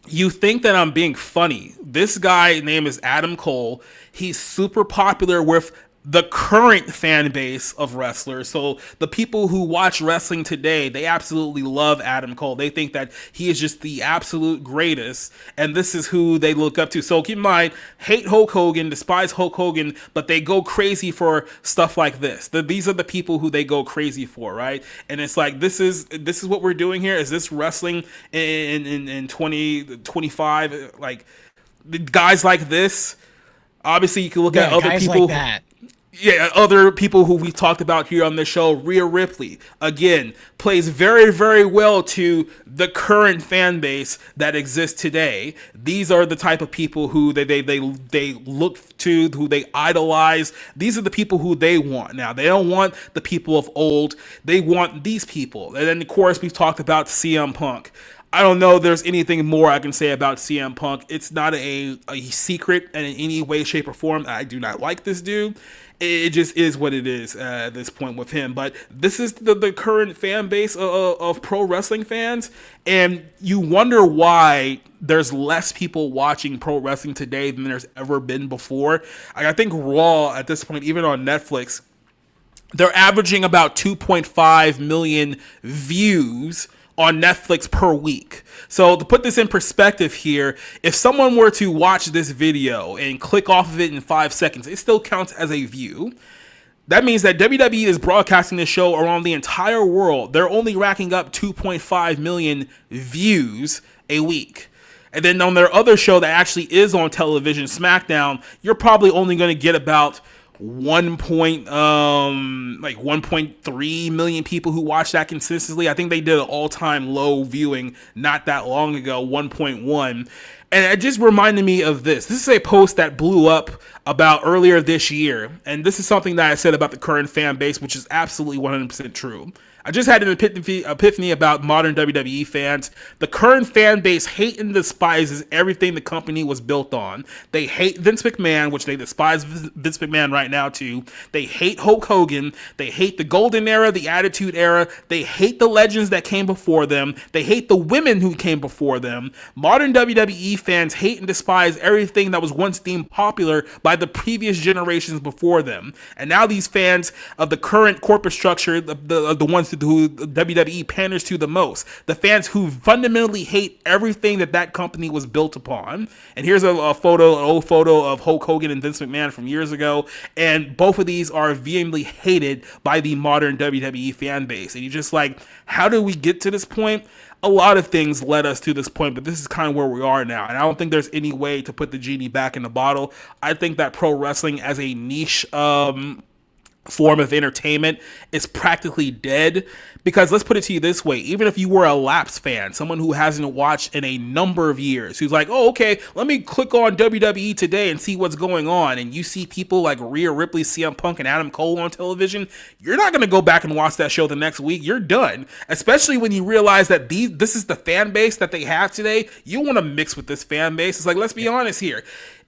You think that I'm being funny. This guy name is Adam Cole. He's super popular with the current fan base of wrestlers. So the people who watch wrestling today, they absolutely love Adam Cole. They think that he is just the absolute greatest, and this is who they look up to. So keep in mind, hate Hulk Hogan, despise Hulk Hogan, but they go crazy for stuff like this. These are the people who they go crazy for, right? And it's like, this is what we're doing here. Is this wrestling in 2025? Like, guys like this? Obviously, you can look at other people like that. Yeah, other people who we talked about here on the show. Rhea Ripley, again, plays very, very well to the current fan base that exists today. These are the type of people who they look to, who they idolize. These are the people who they want now. They don't want the people of old. They want these people. And then, of course, we've talked about CM Punk. I don't know if there's anything more I can say about CM Punk. It's not a secret and in any way, shape, or form. I do not like this dude. It just is what it is at this point with him. But this is the current fan base of pro wrestling fans. And you wonder why there's less people watching pro wrestling today than there's ever been before. I think Raw at this point, even on Netflix, they're averaging about 2.5 million views on Netflix per week. So to put this in perspective here, if someone were to watch this video and click off of it in 5 seconds, it still counts as a view. That means that WWE is broadcasting this show around the entire world. They're only racking up 2.5 million views a week. And then on their other show that actually is on television, SmackDown, you're probably only going to get about 1.3 million people who watch that consistently. I think they did an all-time low viewing not that long ago, 1.1. And it just reminded me of this. This is a post that blew up about earlier this year. And this is something that I said about the current fan base, which is absolutely 100% true. I just had an epiphany about modern WWE fans. The current fan base hate and despises everything the company was built on. They hate Vince McMahon, which they despise Vince McMahon right now too. They hate Hulk Hogan. They hate the Golden Era, the Attitude Era. They hate the legends that came before them. They hate the women who came before them. Modern WWE fans hate and despise everything that was once deemed popular by the previous generations before them. And now these fans of the current corporate structure, the ones who WWE panders to the most, the fans who fundamentally hate everything that company was built upon. And here's an old photo of Hulk Hogan and Vince McMahon from years ago, and both of these are vehemently hated by the modern WWE fan base. And you're just like, how did we get to this point? A lot of things led us to this point, but this is kind of where we are now. And I don't think there's any way to put the genie back in the bottle. I think that pro wrestling as a niche form of entertainment is practically dead, because let's put it to you this way: even if you were a lapsed fan, someone who hasn't watched in a number of years, who's like, oh, okay, let me click on WWE today and see what's going on, and you see people like Rhea Ripley, CM Punk, and Adam Cole on television, you're not going to go back and watch that show the next week. You're done, especially when you realize that this is the fan base that they have today. You want to mix with this fan base. It's like, let's be honest here.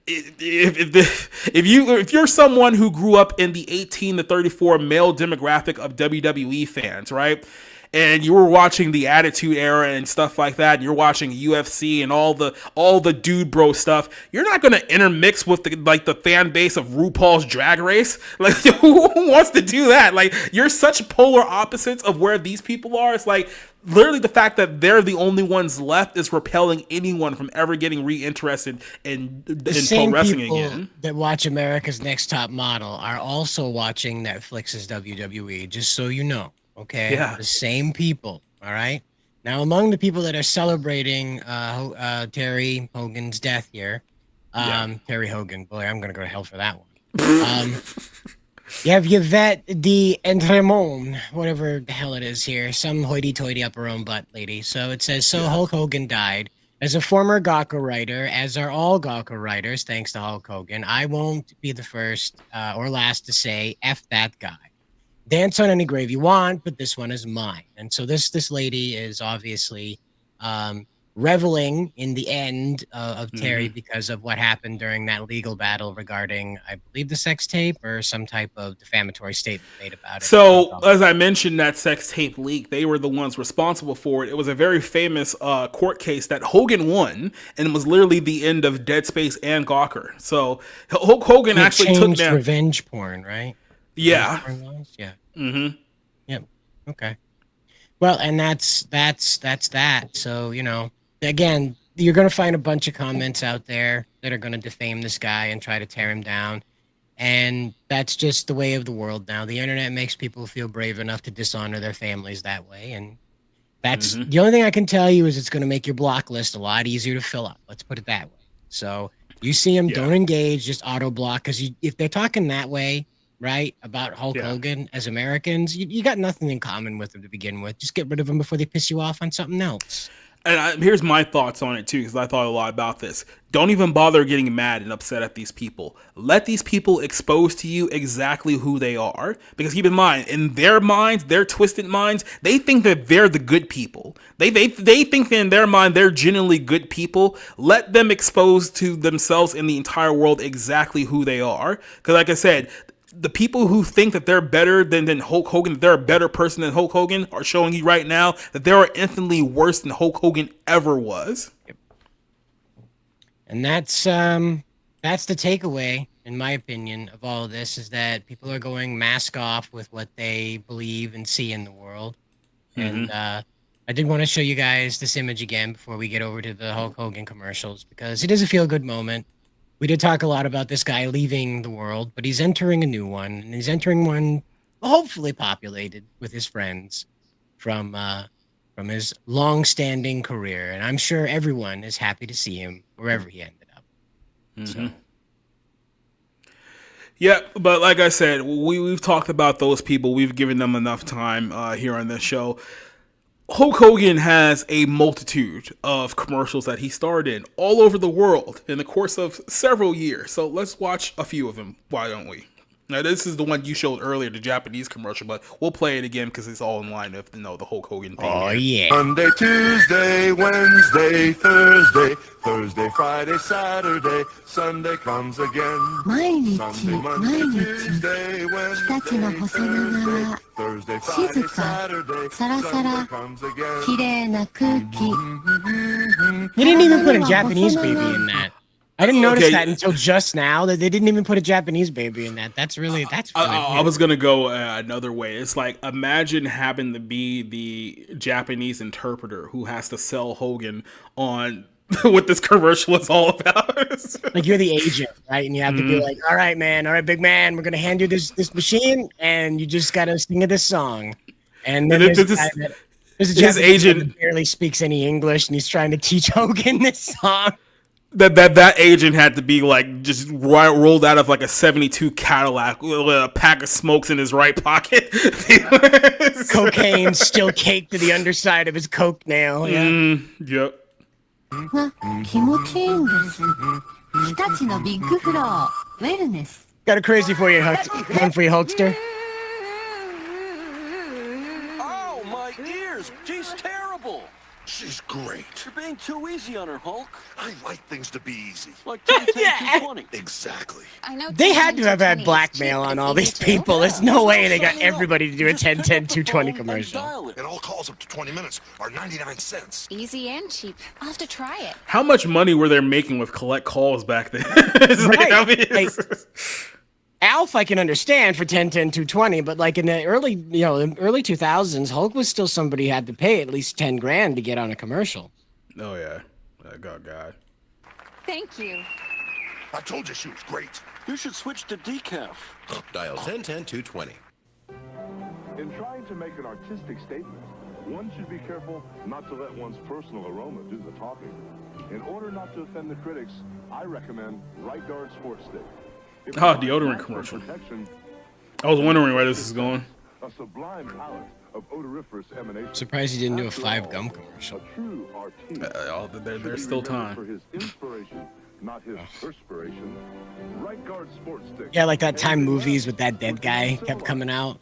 If you're someone who grew up in the 18 to 34 male demographic of WWE fans, right, and you were watching the Attitude Era and stuff like that, and you're watching UFC and all the dude bro stuff, you're not gonna intermix with the fan base of RuPaul's Drag Race. Like, who wants to do that? Like, you're such polar opposites of where these people are. It's like, literally the fact that they're the only ones left is repelling anyone from ever getting reinterested in pro wrestling again. That watch America's Next Top Model are also watching Netflix's WWE, just so you know. Okay, yeah. The same people. All right. Now, among the people that are celebrating Terry Hogan's death here, Terry Hogan, boy, I'm gonna go to hell for that one. You have Yvette d'Entremont, whatever the hell it is here, some hoity-toity up her own butt lady. So it says, Hulk Hogan died. As a former Gawker writer, as are all Gawker writers, thanks to Hulk Hogan, I won't be the first or last to say, F that guy. Dance on any grave you want, but this one is mine. And so this lady is obviously reveling in the end of Terry because of what happened during that legal battle regarding, I believe, the sex tape or some type of defamatory statement made about it. So, as I mentioned, that sex tape leak, they were the ones responsible for it. It was a very famous court case that Hogan won, and it was literally the end of Dead Space and Gawker. So, Hulk Hogan actually took down revenge porn, right? Yeah. Yeah. Mm-hmm. Yep. Okay. Well, and that's that. So, you know, again, you're going to find a bunch of comments out there that are going to defame this guy and try to tear him down. And that's just the way of the world now. The internet makes people feel brave enough to dishonor their families that way. And that's the only thing I can tell you is it's going to make your block list a lot easier to fill up. Let's put it that way. So you see them, don't engage, just auto block. Because if they're talking that way, right, about Hulk Hogan as Americans, you got nothing in common with them to begin with. Just get rid of them before they piss you off on something else. And here's my thoughts on it too, because I thought a lot about this. Don't even bother getting mad and upset at these people. Let these people expose to you exactly who they are. Because keep in mind, in their minds, their twisted minds, they think that they're the good people. They think that in their mind they're genuinely good people. Let them expose to themselves and the entire world exactly who they are. Because like I said, the people who think that they're better than Hulk Hogan, that they're a better person than Hulk Hogan, are showing you right now that they are infinitely worse than Hulk Hogan ever was. And that's the takeaway, in my opinion, of all of this, is that people are going mask off with what they believe and see in the world. And I did want to show you guys this image again before we get over to the Hulk Hogan commercials, because it is a feel-good moment. We did talk a lot about this guy leaving the world, but he's entering a new one, and he's entering one hopefully populated with his friends from his long-standing career. And I'm sure everyone is happy to see him wherever he ended up. So. Yeah, but like I said, we've talked about those people. We've given them enough time here on this show. Hulk Hogan has a multitude of commercials that he starred in all over the world in the course of several years. So let's watch a few of them. Why don't we? Now, this is the one you showed earlier, the Japanese commercial, but we'll play it again because it's all in line with, the Hulk Hogan thing. Oh, yeah. Monday, Tuesday, Wednesday, Thursday, Thursday, Friday, Saturday, Sunday comes again. 毎日 Sunday, 毎 Monday, 日 Tuesday, 日立の Wednesday, 細長 Thursday, 静 Friday, か Saturday, サラサラ Sunday comes again. 綺麗な空気 They didn't even put a Japanese baby in that. I didn't notice that until just now, that they didn't even put a Japanese baby in that. That's really I was going to go another way. It's like, imagine having to be the Japanese interpreter who has to sell Hogan on what this commercial is all about. Like, you're the agent, right? And you have to be like, all right, man, all right, big man, we're going to hand you this machine, and you just got to sing this song. And then there's a Japanese agent that barely speaks any English, and he's trying to teach Hogan this song. That agent had to be like just rolled out of like a 72 Cadillac with a pack of smokes in his right pocket. Cocaine still caked to the underside of his coke nail. Yeah. Yep. が気持ちいいんです日立のビッグフローウェルネス Got a crazy for you, one for you, Hulkster. Oh, my ears! She's terrible! She's great. You're being too easy on her, Hulk. I like things to be easy. Like 10, 10, 220. Exactly. They had to have had blackmail on all these people. There's no way they got everybody to do a 10-10-220 commercial. And all calls up to 20 minutes are 99 cents. Easy and cheap. I'll have to try it. How much money were they making with collect calls back then? Alf, I can understand for 10-10-220, but like in the early 2000s, Hulk was still somebody who had to pay at least 10 grand to get on a commercial. Oh yeah, God. Thank you. I told you she was great. You should switch to decaf. Dial 10-10-220. In trying to make an artistic statement, one should be careful not to let one's personal aroma do the talking. In order not to offend the critics, I recommend Right Guard Sports Stick. Deodorant commercial. I was wondering where this is going. A sublime palette of odoriferous emanations. Surprised he didn't do a 5 gum commercial. A true artiste. There's still time. For his inspiration, not his perspiration. Right Guard Sports Stick. Yeah, like that time movies with that dead guy kept coming out.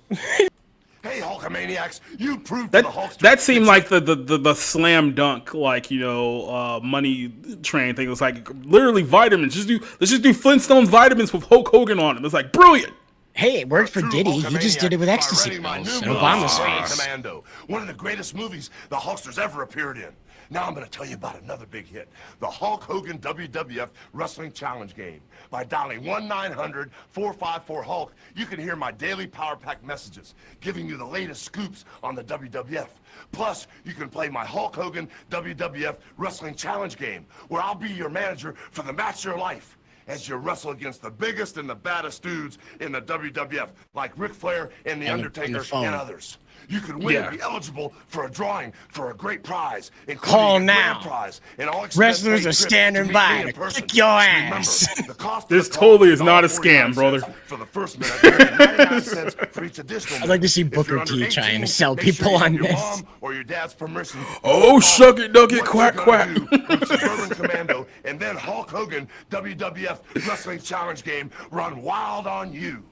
Hey, Hulkamaniacs, you proved that to the Hulkster. That seemed like the slam dunk, like, money train thing. It was like literally vitamins. Let's just do Flintstone vitamins with Hulk Hogan on them. It's like brilliant. Hey, it worked for Diddy. He just did it with ecstasy pills and Obama's face. Commando, one of the greatest movies the Hulkster's ever appeared in. Now I'm going to tell you about another big hit, the Hulk Hogan WWF Wrestling Challenge Game. By dialing 1-900-454-HULK, you can hear my daily Power Pack messages, giving you the latest scoops on the WWF. Plus, you can play my Hulk Hogan WWF Wrestling Challenge Game, where I'll be your manager for the match of your life. as you wrestle against the biggest and the baddest dudes in the WWF, like Ric Flair and The Undertaker and others. You could win and be eligible for a drawing for a great prize, including Call a now. grand prize and all Wrestlers are expense-paid trips standing to meet by me in to person. kick your Remember, ass. the cost of This the call totally is not a $1.49 scam, brother. For the first minute, and 99 cents for each additional I'd like to see minute. If Booker you're T under trying to 18, sell make sure people you have on your this. mom or your dad's permission. Oh, shuck it, duck it, What quack, you quack. gonna do with Suburban Commando and then Hulk Hogan WWF Wrestling Challenge game run wild on you.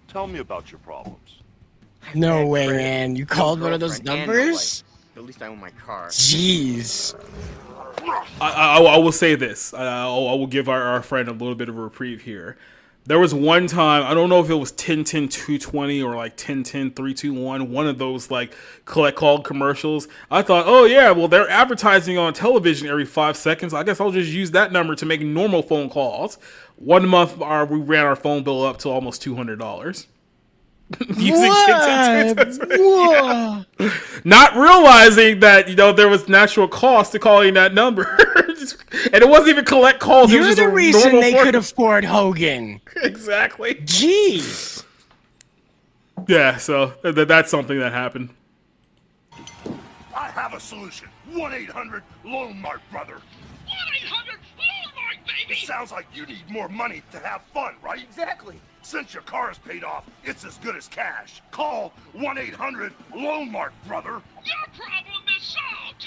Tell me about your problems. No way, man. You called one of those numbers? At least I own my car. Jeez. I will say this. I will give our friend a little bit of a reprieve here. There was one time, I don't know if it was 10-10-220 or like 10-10-321, one of those like collect call commercials. I thought, oh yeah, well they're advertising on television every 5 seconds. I guess I'll just use that number to make normal phone calls. 1 month, we ran our phone bill up to almost $200. Using Whoa. Not realizing that there was natural cost to calling that number, and it wasn't even collect calls. You're it was the just a reason normal they phone- could afford Hogan. Exactly. Jeez. Yeah, so that's something that happened. I have a solution. 1-800-LOAN MARK, brother. 1-800-LOAN MARK, baby! It sounds like you need more money to have fun, right? Exactly. Since your car is paid off, it's as good as cash. Call 1-800-LOAN MARK, brother. Your problem is solved.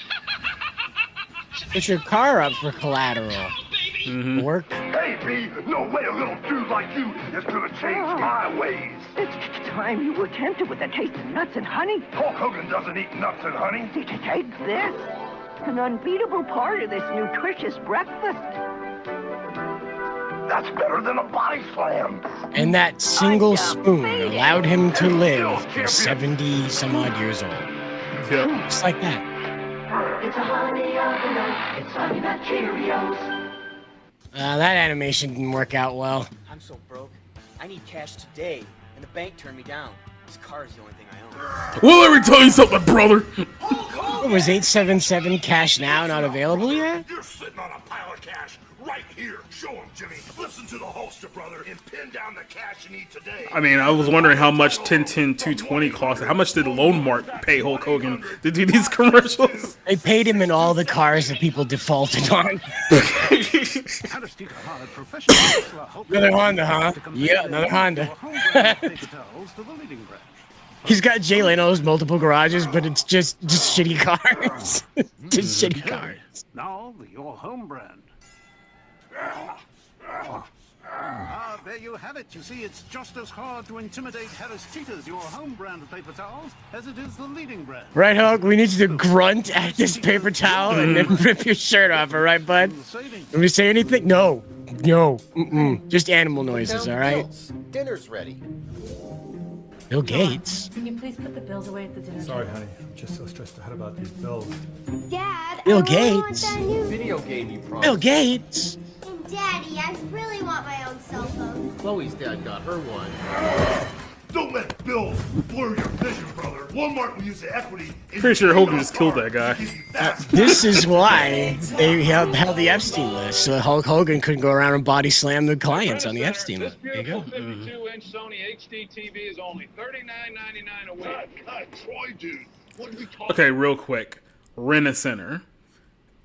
Put your car up for collateral. Work. Hey, B, no way a little dude like you is gonna change my ways. It's time you were tempted with a taste of nuts and honey. Hulk Hogan doesn't eat nuts and honey. Take this. An unbeatable part of this nutritious breakfast. That's better than a body slam. And that single spoon allowed him to live for 70 some odd years old. Yeah. Just like that. It's a honey oven. It's honey nut Cheerios. That animation didn't work out well. I'm so broke. I need cash today, and the bank turned me down. This car is the only thing I own. Well, let me tell you something, brother. What was 877 cash now not available yet? You're sitting on a pile of cash right here. Show him, Jimmy. Listen to the Hulkster, brother, and pin down the cash you need today. I mean, I was wondering how much 10-10-220 cost. How much did Lone Mark pay Hulk Hogan to do these commercials? They paid him in all the cars that people defaulted on. Another Honda, huh? Yeah, another Honda. He's got Jay Leno's multiple garages, but it's just shitty cars. Just shitty cars. Now, your home brand. There you have it. You see, it's just as hard to intimidate Harris Teeter's, your home brand of paper towels, as it is the leading brand. Right, Hulk? We need you to grunt at this paper towel and then rip your shirt off, all right, bud? Can we say anything? No. No. Just animal noises, all right? Dinner's ready. Bill Gates. Can you please put the bills away at the dinner Sorry, honey. I'm just so stressed out about these bills. Dad, Bill I really want Gates. that new Video game you promised. Bill Gates. And Daddy, I really want my own cell phone. Chloe's dad got her one. Don't let bills blur your vision, brother. Walmart will use the equity. Pretty sure Hogan just killed that guy. This is why they held the Epstein list, so Hulk Hogan couldn't go around and body slam the clients on the Epstein list. There you go. 52-inch Sony HD TV is only $39.99 a week. God, Troy, dude. What are we talking Okay, real quick. Rent-A-Center.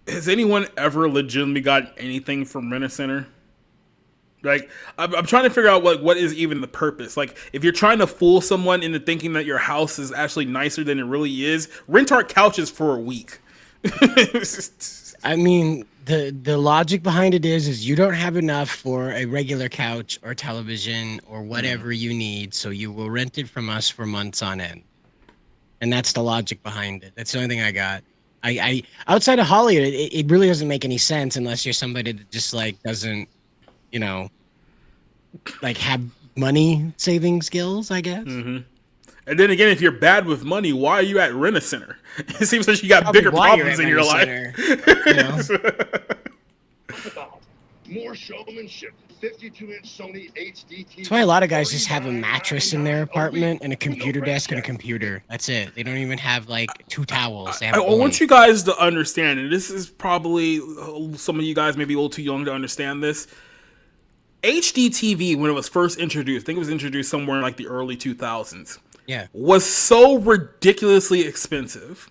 Has anyone ever legitimately gotten anything from Rent-A-Center? Like, I'm trying to figure out what is even the purpose. Like, if you're trying to fool someone into thinking that your house is actually nicer than it really is, rent our couches for a week. I mean, the logic behind it is you don't have enough for a regular couch or television or whatever you need, so you will rent it from us for months on end. And that's the logic behind it. That's the only thing I got. I outside of Hollywood, it really doesn't make any sense unless you're somebody that just like doesn't, you know, like have money saving skills, I guess. And then again, if you're bad with money, why are you at Rent-A-Center? It seems like you got Probably bigger why you're problems at in your life. about? More showmanship. 52-inch Sony HD TV. That's why a lot of guys just have a mattress in their apartment and a computer desk and a computer. That's it. They don't even have like 2 towels. They have I one. want you guys to understand, and this is probably some of you guys may be a little too young to understand this. HDTV, when it was first introduced, I think it was introduced somewhere in like the early 2000s, was so ridiculously expensive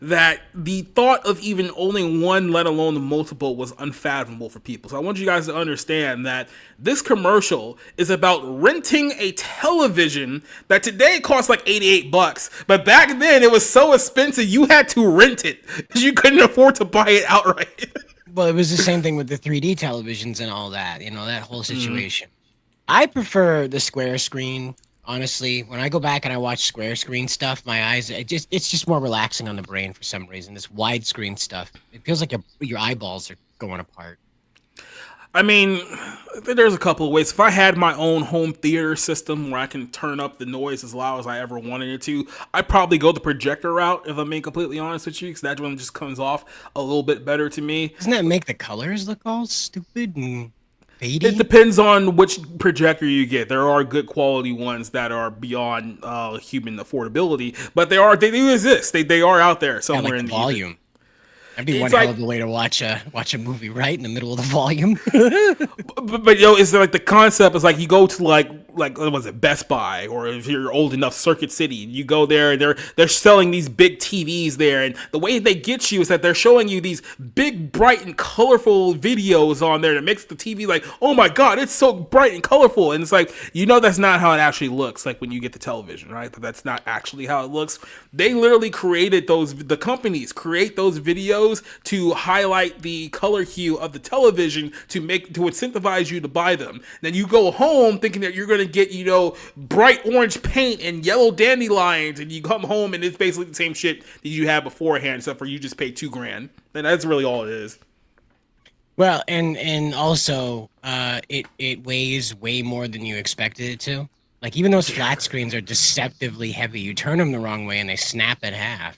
that the thought of even owning one, let alone the multiple, was unfathomable for people. So I want you guys to understand that this commercial is about renting a television that today costs like $88, but back then it was so expensive you had to rent it because you couldn't afford to buy it outright. Well, it was the same thing with the 3D televisions and all that, that whole situation. I prefer the square screen. Honestly, when I go back and I watch square screen stuff, my eyes, it's just more relaxing on the brain for some reason. This widescreen stuff, it feels like your eyeballs are going apart. I mean, there's a couple of ways. If I had my own home theater system where I can turn up the noise as loud as I ever wanted it to, I'd probably go the projector route, if I'm being completely honest with you, because that one just comes off a little bit better to me. Doesn't that make the colors look all stupid and fadey? It depends on which projector you get. There are good quality ones that are beyond human affordability, but they do exist. They are out there somewhere in the volume. That'd be one hell of a way to watch a movie, right, in the middle of the volume. but it's like the concept is like you go to like what was it, Best Buy, or if you're old enough, Circuit City, you go there and they're selling these big TVs there, and the way they get you is that they're showing you these big, bright, and colorful videos on there that makes the TV like, oh my god, it's so bright and colorful, and it's like, that's not how it actually looks like when you get the television, right? But that's not actually how it looks. They literally created the companies create those videos to highlight the color hue of the television to incentivize you to buy them. Then you go home thinking that you're going to get, bright orange paint and yellow dandelions, and you come home and it's basically the same shit that you had beforehand, except for you just paid $2,000. And that's really all it is. Well, and also it weighs way more than you expected it to. Like, even those flat screens are deceptively heavy. You turn them the wrong way and they snap in half.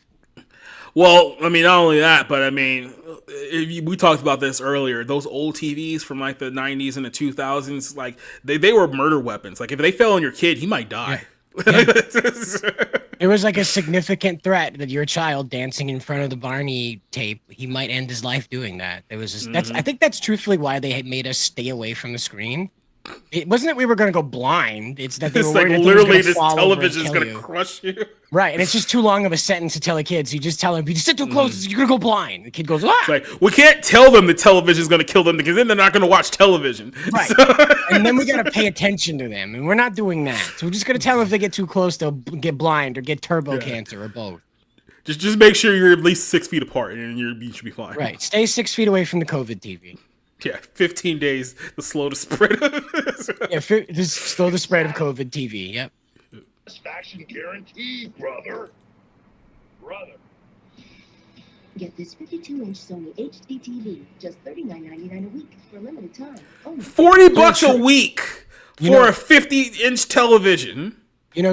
Well, I mean, not only that, but I mean, we talked about this earlier. Those old TVs from like the 90s and the 2000s, like they were murder weapons. Like if they fell on your kid, he might die. Yeah. It was like a significant threat that your child dancing in front of the Barney tape, he might end his life doing that. It was just, I think that's truthfully why they had made us stay away from the screen. It wasn't that we were going to go blind. It's that they were like literally this television is going to crush you. Right, and it's just too long of a sentence to tell the kids. You just tell them, if you just sit too close, you're going to go blind. The kid goes, ah! It's like, we can't tell them the television is going to kill them because then they're not going to watch television. Right, and then we got to pay attention to them, and we're not doing that. So we're just going to tell them if they get too close, they'll get blind or get turbo cancer or both. Just make sure you're at least 6 feet apart, and you should be fine. Right, stay 6 feet away from the COVID TV. Yeah, 15 days to slow the spread. Just slow the spread of COVID TV. Yep. Satisfaction guaranteed, brother. Get this 52-inch Sony HD TV, just $39.99 a week for a limited time. $40 a week for a 50-inch television.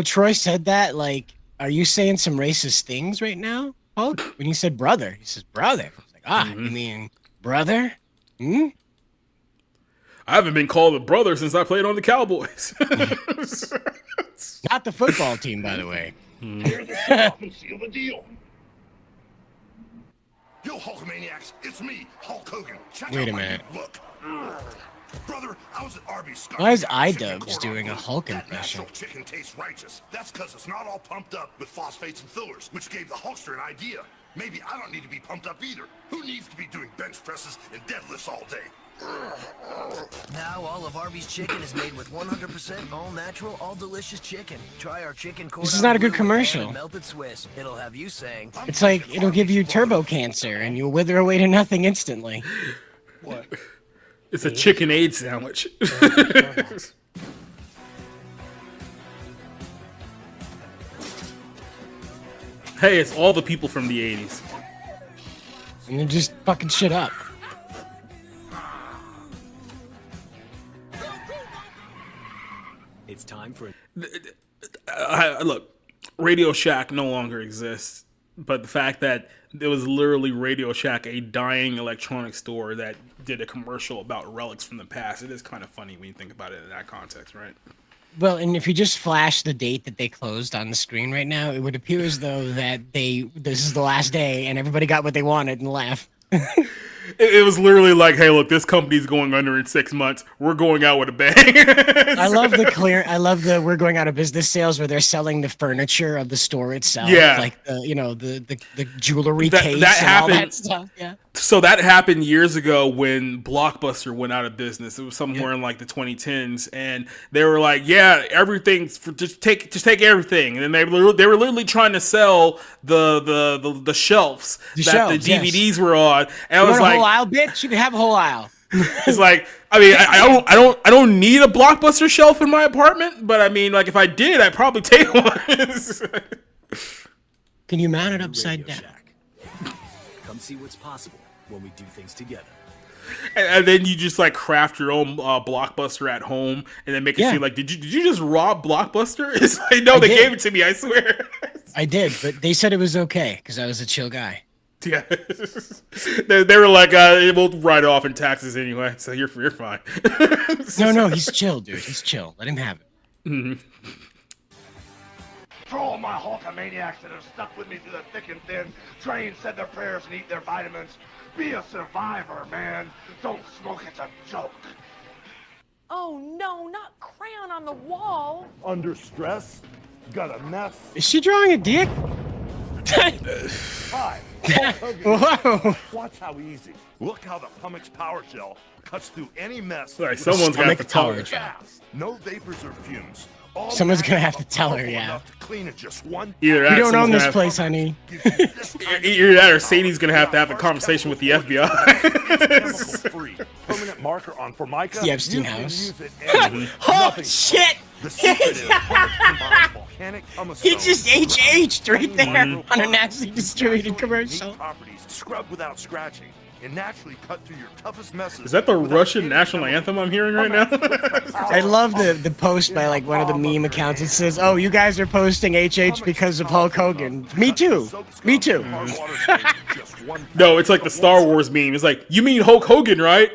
Troy said that. Like, are you saying some racist things right now, Hulk? When you said brother, he says brother. I was like, you mean brother? I haven't been called a brother since I played on the Cowboys. Not the football team, by the way. Here's the stuff and seal the deal. Yo, Hulkamaniacs, it's me, Hulk Hogan. Wait a minute. Look. Brother, I was at Arby's. Why is iDubbbz doing a Hulk impression? That chicken tastes righteous. That's because it's not all pumped up with phosphates and fillers, which gave the Hulkster an idea. Maybe I don't need to be pumped up either. Who needs to be doing bench presses and deadlifts all day? Now all of Arby's chicken is made with 100% all natural, all delicious chicken. Try our chicken corn. This is not a good commercial. Melted Swiss. It'll have you saying. It's like it'll give you turbo cancer and you'll wither away to nothing instantly. What? It's a chicken aid sandwich. Hey, it's all the people from the 80s. And they're just fucking shit up. It's time for... Look, Radio Shack no longer exists. But the fact that there was literally Radio Shack, a dying electronics store that did a commercial about relics from the past, it is kind of funny when you think about it in that context, right? Well, and if you just flash the date that they closed on the screen right now, it would appear as though that this is the last day and everybody got what they wanted and left. It was literally like, hey, look, this company's going under in 6 months. We're going out with a bang. I love the we're going out of business sales where they're selling the furniture of the store itself. Yeah. Like the jewelry That case happened. and all that stuff. Yeah. So that happened years ago when Blockbuster went out of business. It was somewhere in like the 2010s, and they were like, "Yeah, everything's for, just take everything." And then they were literally trying to sell the shelves the DVDs were on. And I was want like, a whole aisle, bitch? You can have a whole aisle. it's like, I mean, I don't need a Blockbuster shelf in my apartment, but I mean, like if I did, I'd probably take one. Can you mount it upside down? Come see what's possible when we do things together. And then you just like craft your own Blockbuster at home, and then make it seem like, did you just rob Blockbuster? It's like, no, they gave it to me. I swear. I did, but they said it was okay because I was a chill guy. Yeah, they were like, it will write off in taxes anyway, so you're fine. No, he's chill, dude. He's chill. Let him have it. Mm-hmm. For all my Hulkamaniacs that have stuck with me through the thick and thin, train, said their prayers, and eat their vitamins, be a survivor, man. Don't smoke, it's a joke. Oh no, not crayon on the wall. Under stress? Got a mess? Is she drawing a dick? Hi. Whoa. Watch how easy. Look how the Pumick's Power Gel cuts through any mess. Right, someone's gonna have to tell her. No vapors or fumes. Someone's gonna have to tell her, yeah. To clean it just one. Either We don't own this place, honey. Either that or Sadie's gonna have a conversation with the FBI. Free. Permanent marker on Formica. The Epstein house. Oh shit! The secret is volcanic He just HH'd right there on a nationally distributed commercial. Properties scrubbed without scratching and naturally cut through your toughest messes. Is that the Russian national anthem I'm hearing right now? I love the post by like one of the meme accounts. It says, "Oh, you guys are posting HH because of Hulk Hogan." Me too. Me too. No, it's like the Star Wars meme. It's like, you mean Hulk Hogan, right?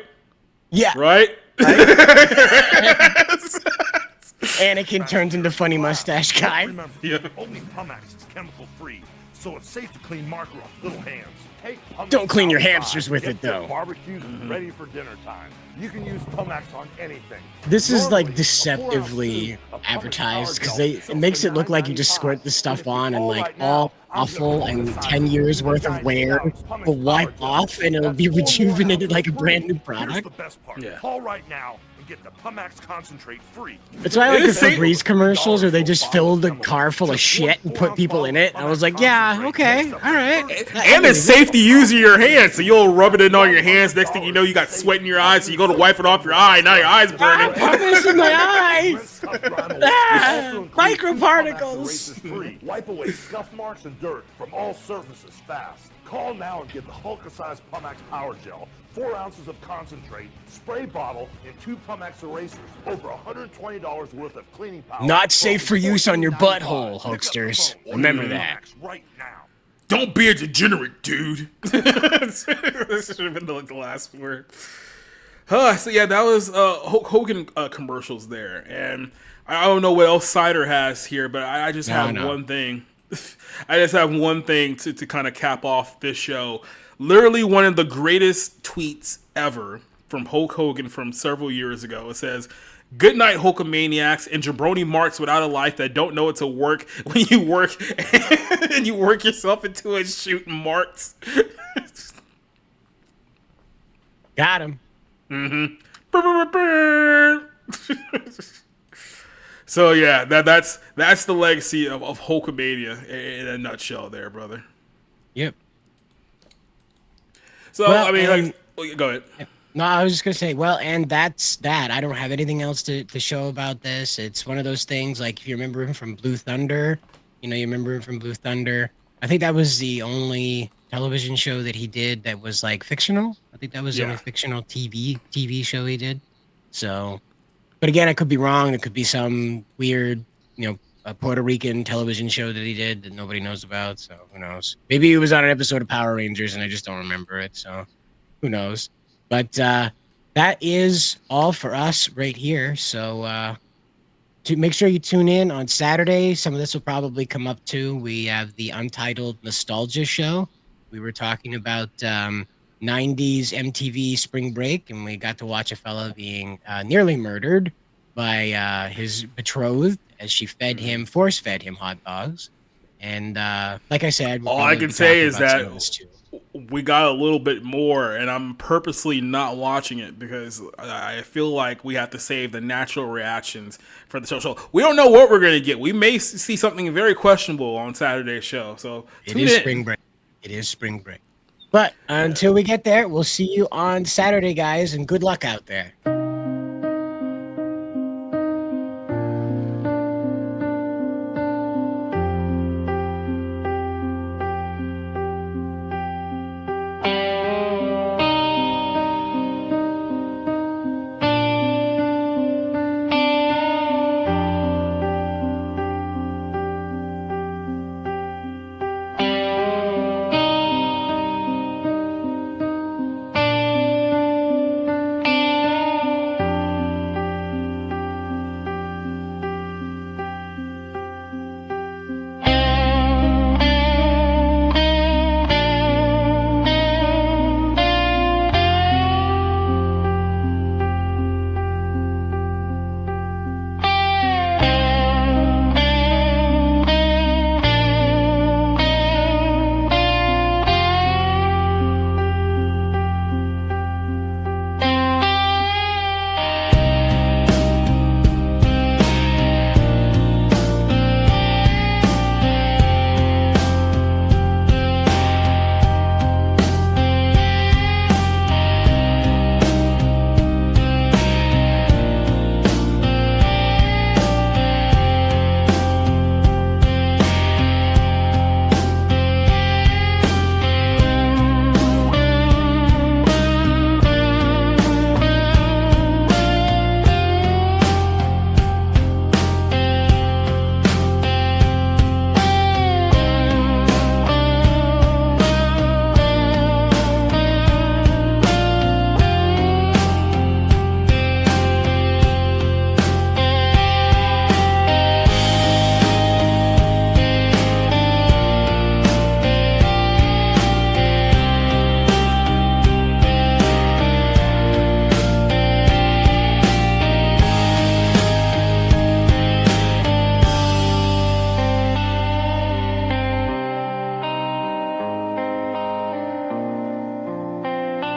Yeah. Right? Anakin turns into funny mustache guy. Remember, only Pumax is chemical free, so it's safe to clean marker off little hands. Don't clean your hamsters with it, though. Barbecued and ready for dinner time. You can use Pumax on anything. This is like deceptively advertised because it makes it look like you just squirt the stuff on and like all awful and 10 years worth of wear will wipe off and it'll be rejuvenated like a brand new product. Yeah. Call right now and get the Pumax concentrate free. That's why I like the Febreze commercials where they just fill the car full of shit and put people in it. I was like, yeah, okay, all right. And it's safe to use in your hands, so you'll rub it in on your hands. Next thing you know, you got sweat in your eyes, so you go to wipe it off your eye. Now your eye's burning. Put this in my eyes. Microparticles. Wipe away scuff marks and dirt from all surfaces fast. Call now and get the Hulk-sized Pumax Power Gel, 4 ounces of concentrate, spray bottle, and 2 Pumax erasers. Over $120 worth of cleaning power. Not safe for use on your butthole, Hulksters. Remember that. Right now. Don't be a degenerate, dude. This should have been the last word. So yeah, that was Hulk Hogan commercials there, and I don't know what else Cider has here, but I just have one thing. I just have one thing to kind of cap off this show. Literally one of the greatest tweets ever from Hulk Hogan from several years ago. It says, "Good night, Hulkamaniacs and jabroni marks without a life that don't know it's a work when you work and you work yourself into a shooting marks." Got him. Mm-hmm. So yeah, that's the legacy of Hulkamania in a nutshell, there, brother. Yep. So well, I mean, go ahead. No, I was just gonna say, well, and that's that. I don't have anything else to show about this. It's one of those things, like if you remember him from Blue Thunder, you remember him from Blue Thunder. I think that was the only television show that he did that was like fictional. I think that was the only fictional TV show he did. So, but again, I could be wrong. It could be some weird, a Puerto Rican television show that he did that nobody knows about. So who knows? Maybe he was on an episode of Power Rangers and I just don't remember it. So who knows? But that is all for us right here. So to make sure you tune in on Saturday. Some of this will probably come up too. We have the Untitled Nostalgia Show. We were talking about 90s MTV spring break, and we got to watch a fella being nearly murdered by his betrothed as she force fed him hot dogs. And like I said, all I can say is that we got a little bit more, and I'm purposely not watching it because I feel like we have to save the natural reactions for the show. So we don't know what we're going to get. We may see something very questionable on Saturday's show. So it is spring break. It is spring break. But until we get there, we'll see you on Saturday, guys, and good luck out there.